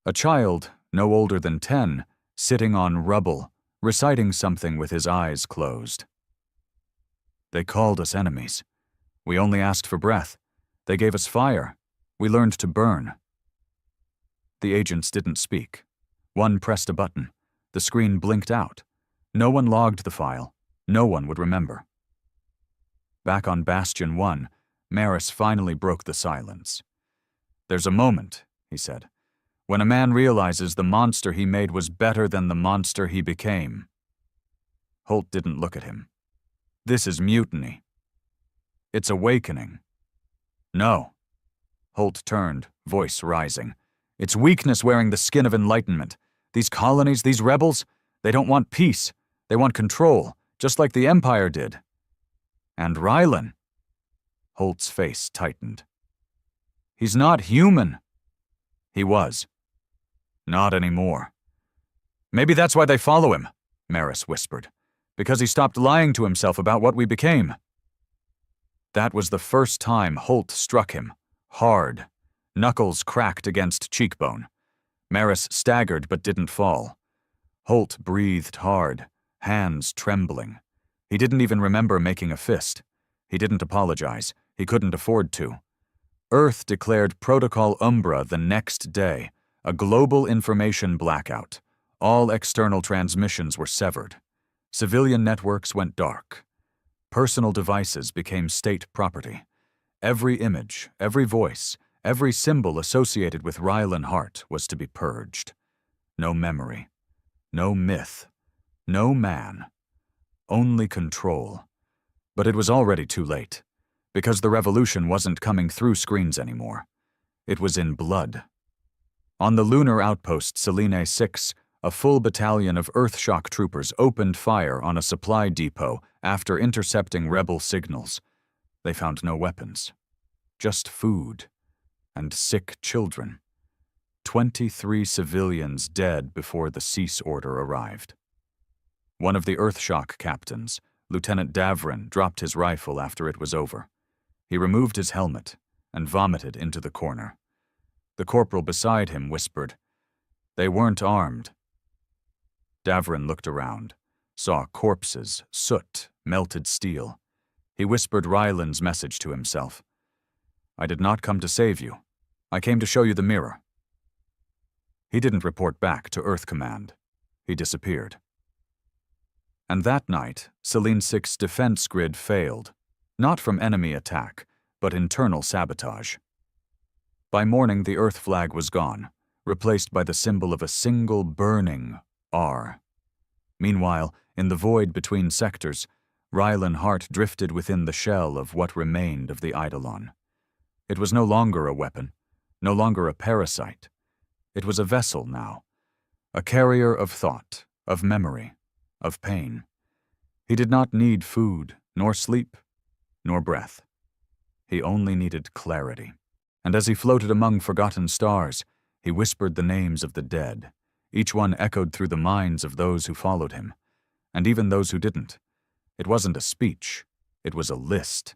A child, no older than 10, sitting on rubble, reciting something with his eyes closed. They called us enemies. We only asked for breath. They gave us fire. We learned to burn. The agents didn't speak. One pressed a button. The screen blinked out. No one logged the file. No one would remember. Back on Bastion 1, Maris finally broke the silence. There's a moment, he said, when a man realizes the monster he made was better than the monster he became. Holt didn't look at him. This is mutiny. It's awakening. No. Holt turned, voice rising. It's weakness wearing the skin of enlightenment. These colonies, these rebels, they don't want peace. They want control, just like the Empire did. And Rylan. Holt's face tightened. He's not human. He was. Not anymore. Maybe that's why they follow him, Maris whispered. Because he stopped lying to himself about what we became. That was the first time Holt struck him, hard. Knuckles cracked against cheekbone. Maris staggered but didn't fall. Holt breathed hard, hands trembling. He didn't even remember making a fist. He didn't apologize. He couldn't afford to. Earth declared Protocol Umbra the next day, a global information blackout. All external transmissions were severed. Civilian networks went dark. Personal devices became state property. Every image, every voice, every symbol associated with Rylan Hart was to be purged. No memory, no myth, no man, only control. But it was already too late, because the revolution wasn't coming through screens anymore. It was in blood. On the lunar outpost Selene 6, a full battalion of Earthshock troopers opened fire on a supply depot after intercepting rebel signals. They found no weapons, just food and sick children. 23 civilians dead before the cease order arrived. One of the Earthshock captains, Lieutenant Davrin, dropped his rifle after it was over. He removed his helmet and vomited into the corner. The corporal beside him whispered, "They weren't armed." Davrin looked around, saw corpses, soot, melted steel. He whispered Ryland's message to himself. "I did not come to save you. I came to show you the mirror." He didn't report back to Earth Command. He disappeared. And that night, Selene 6's defense grid failed, not from enemy attack, but internal sabotage. By morning, the Earth flag was gone, replaced by the symbol of a single burning R. Meanwhile, in the void between sectors, Rylan Hart drifted within the shell of what remained of the Eidolon. It was no longer a weapon, no longer a parasite. It was a vessel now, a carrier of thought, of memory, of pain. He did not need food, nor sleep, nor breath. He only needed clarity. And as he floated among forgotten stars, he whispered the names of the dead. Each one echoed through the minds of those who followed him, and even those who didn't. It wasn't a speech, it was a list.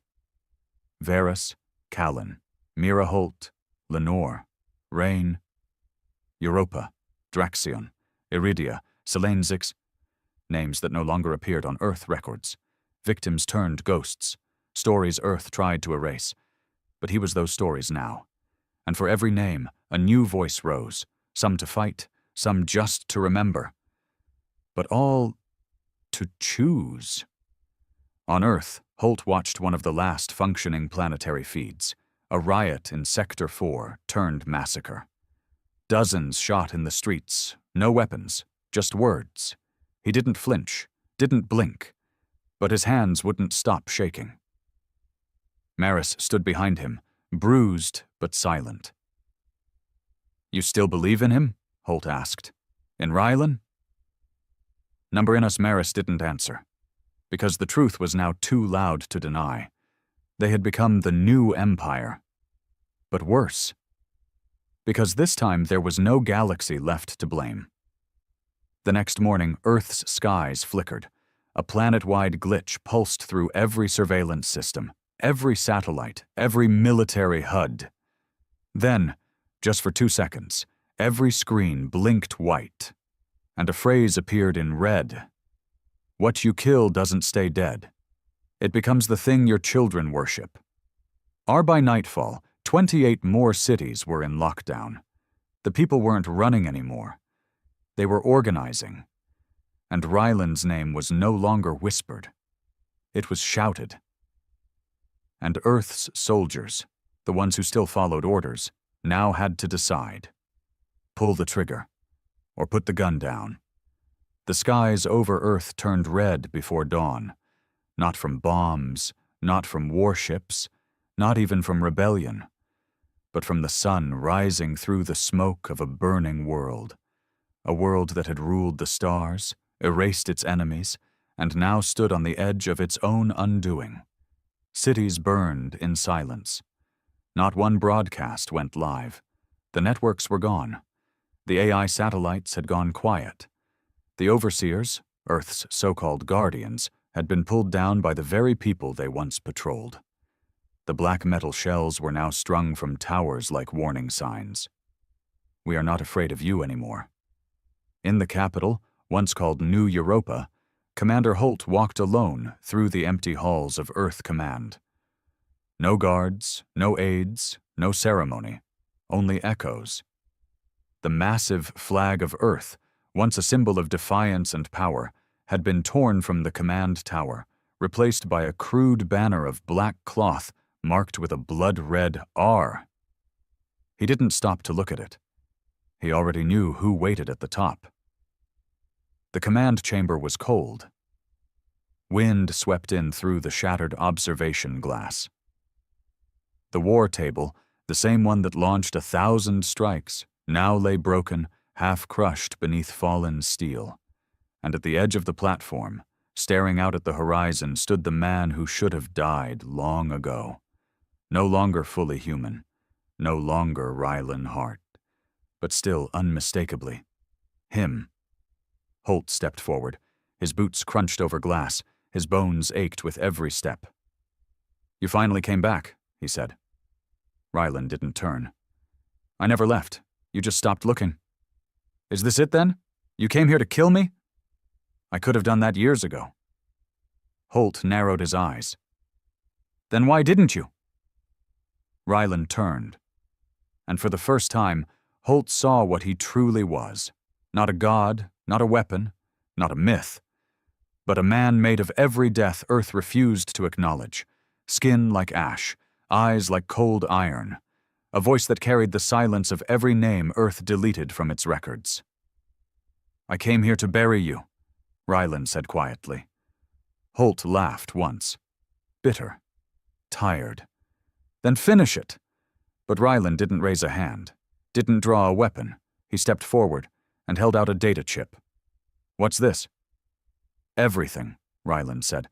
Varus, Callan, Mira Holt, Lenore, Rain, Europa, Draxion, Iridia, Selene 6, names that no longer appeared on Earth records. Victims turned ghosts, stories Earth tried to erase. But he was those stories now. And for every name, a new voice rose, some to fight, some just to remember. But all to choose. On Earth, Holt watched one of the last functioning planetary feeds. A riot in Sector 4 turned massacre. Dozens shot in the streets, no weapons, just words. He didn't flinch, didn't blink, but his hands wouldn't stop shaking. Maris stood behind him, bruised but silent. "You still believe in him?" Holt asked. "In Rylan?" Numberinus Maris didn't answer, because the truth was now too loud to deny. They had become the new empire. But worse, because this time there was no galaxy left to blame. The next morning, Earth's skies flickered. A planet-wide glitch pulsed through every surveillance system, every satellite, every military HUD. Then, just for 2 seconds, every screen blinked white, and a phrase appeared in red. "What you kill doesn't stay dead. It becomes the thing your children worship." By nightfall, 28 more cities were in lockdown. The people weren't running anymore. They were organizing. And Ryland's name was no longer whispered. It was shouted. And Earth's soldiers, the ones who still followed orders, now had to decide. Pull the trigger, or put the gun down. The skies over Earth turned red before dawn, not from bombs, not from warships, not even from rebellion, but from the sun rising through the smoke of a burning world, a world that had ruled the stars, erased its enemies, and now stood on the edge of its own undoing. Cities burned in silence. Not one broadcast went live. The networks were gone. The AI satellites had gone quiet. The overseers, Earth's so-called guardians, had been pulled down by the very people they once patrolled. The black metal shells were now strung from towers like warning signs. "We are not afraid of you anymore." In the capital, once called New Europa, Commander Holt walked alone through the empty halls of Earth Command. No guards, no aides, no ceremony, only echoes. The massive flag of Earth, once a symbol of defiance and power, had been torn from the command tower, replaced by a crude banner of black cloth marked with a blood-red R. He didn't stop to look at it. He already knew who waited at the top. The command chamber was cold. Wind swept in through the shattered observation glass. The war table, the same one that launched 1,000 strikes, now lay broken, half-crushed beneath fallen steel. And at the edge of the platform, staring out at the horizon, stood the man who should have died long ago. No longer fully human, no longer Rylan Hart, but still unmistakably him. Holt stepped forward. His boots crunched over glass. His bones ached with every step. "You finally came back," he said. Rylan didn't turn. "I never left. You just stopped looking." "Is this it then? You came here to kill me?" "I could have done that years ago." Holt narrowed his eyes. "Then why didn't you?" Rylan turned. And for the first time, Holt saw what he truly was. Not a god, not a weapon, not a myth, but a man made of every death Earth refused to acknowledge. Skin like ash, eyes like cold iron, a voice that carried the silence of every name Earth deleted from its records. "I came here to bury you," Rylan said quietly. Holt laughed once. Bitter. Tired. "Then finish it." But Rylan didn't raise a hand, didn't draw a weapon. He stepped forward and held out a data chip. "What's this?" "Everything," Rylan said.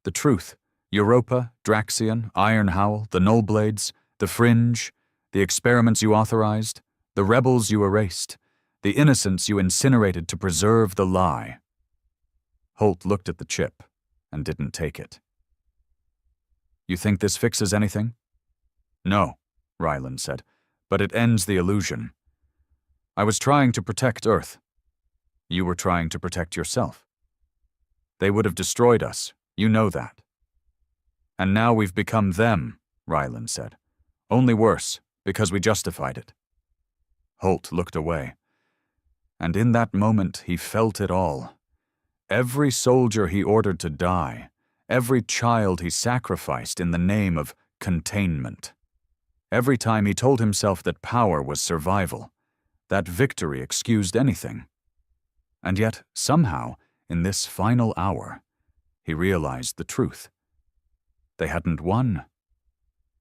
"The truth. Europa, Draxion, Iron Howl, the Nullblades, the Fringe, the experiments you authorized, the rebels you erased, the innocents you incinerated to preserve the lie." Holt looked at the chip and didn't take it. "You think this fixes anything?" "No," Rylan said, "but it ends the illusion. I was trying to protect Earth. You were trying to protect yourself. They would have destroyed us, you know that. And now we've become them," Rylan said. "Only worse, because we justified it." Holt looked away. And in that moment he felt it all. Every soldier he ordered to die, every child he sacrificed in the name of containment. Every time he told himself that power was survival, that victory excused anything. And yet, somehow, in this final hour, he realized the truth. They hadn't won.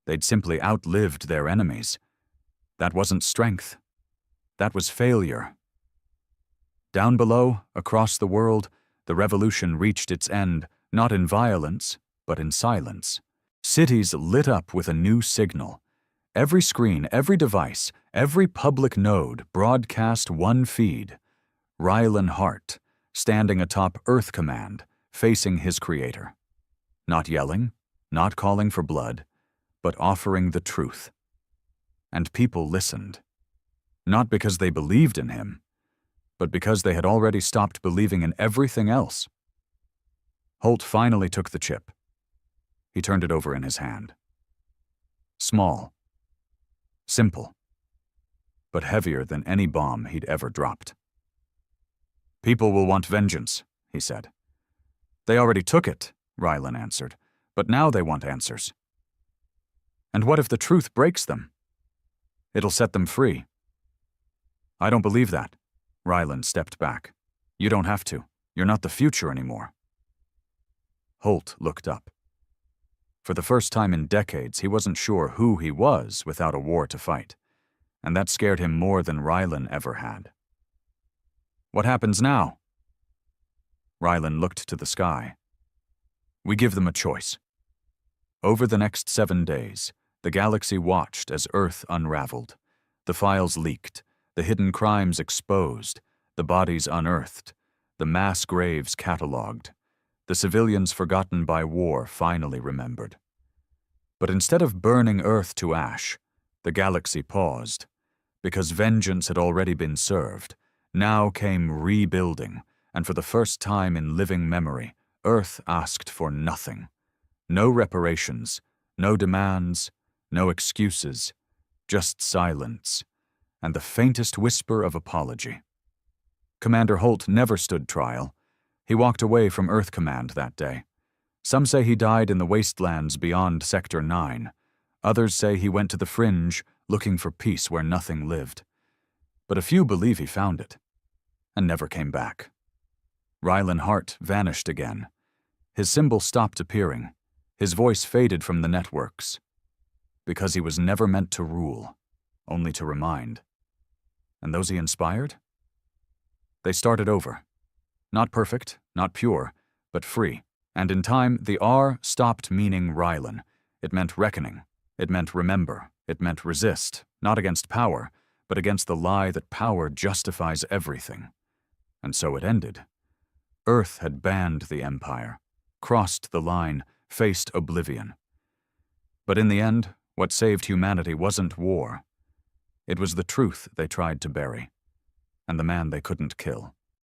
They'd simply outlived their enemies. That wasn't strength. That was failure. Down below, across the world, the revolution reached its end, not in violence, but in silence. Cities lit up with a new signal. Every screen, every device, every public node broadcast one feed. Rylan Hart, standing atop Earth Command, facing his creator. Not yelling, not calling for blood, but offering the truth. And people listened. Not because they believed in him, but because they had already stopped believing in everything else. Holt finally took the chip. He turned it over in his hand. Small. Simple. But heavier than any bomb he'd ever dropped. "People will want vengeance," he said. "They already took it," Rylan answered, "but now they want answers." "And what if the truth breaks them?" "It'll set them free." "I don't believe that." Rylan stepped back. "You don't have to. You're not the future anymore." Holt looked up. For the first time in decades, he wasn't sure who he was without a war to fight, and that scared him more than Rylan ever had. "What happens now?" Rylan looked to the sky. "We give them a choice." Over the next 7 days, the galaxy watched as Earth unraveled. The files leaked, the hidden crimes exposed, the bodies unearthed, the mass graves catalogued, the civilians forgotten by war finally remembered. But instead of burning Earth to ash, the galaxy paused, because vengeance had already been served. Now came rebuilding, and for the first time in living memory, Earth asked for nothing. No reparations, no demands, no excuses, just silence, and the faintest whisper of apology. Commander Holt never stood trial. He walked away from Earth Command that day. Some say he died in the wastelands beyond Sector 9. Others say he went to the fringe, looking for peace where nothing lived. But a few believe he found it, and never came back. Rylan Hart vanished again. His symbol stopped appearing. His voice faded from the networks. Because he was never meant to rule, only to remind. And those he inspired? They started over. Not perfect, not pure, but free. And in time, the R stopped meaning Rylan. It meant reckoning. It meant remember. It meant resist, not against power, but against the lie that power justifies everything. And so it ended. Earth had banned the Empire, crossed the line, faced Oblivion. But in the end, what saved humanity wasn't war. It was the truth they tried to bury, and the man they couldn't kill.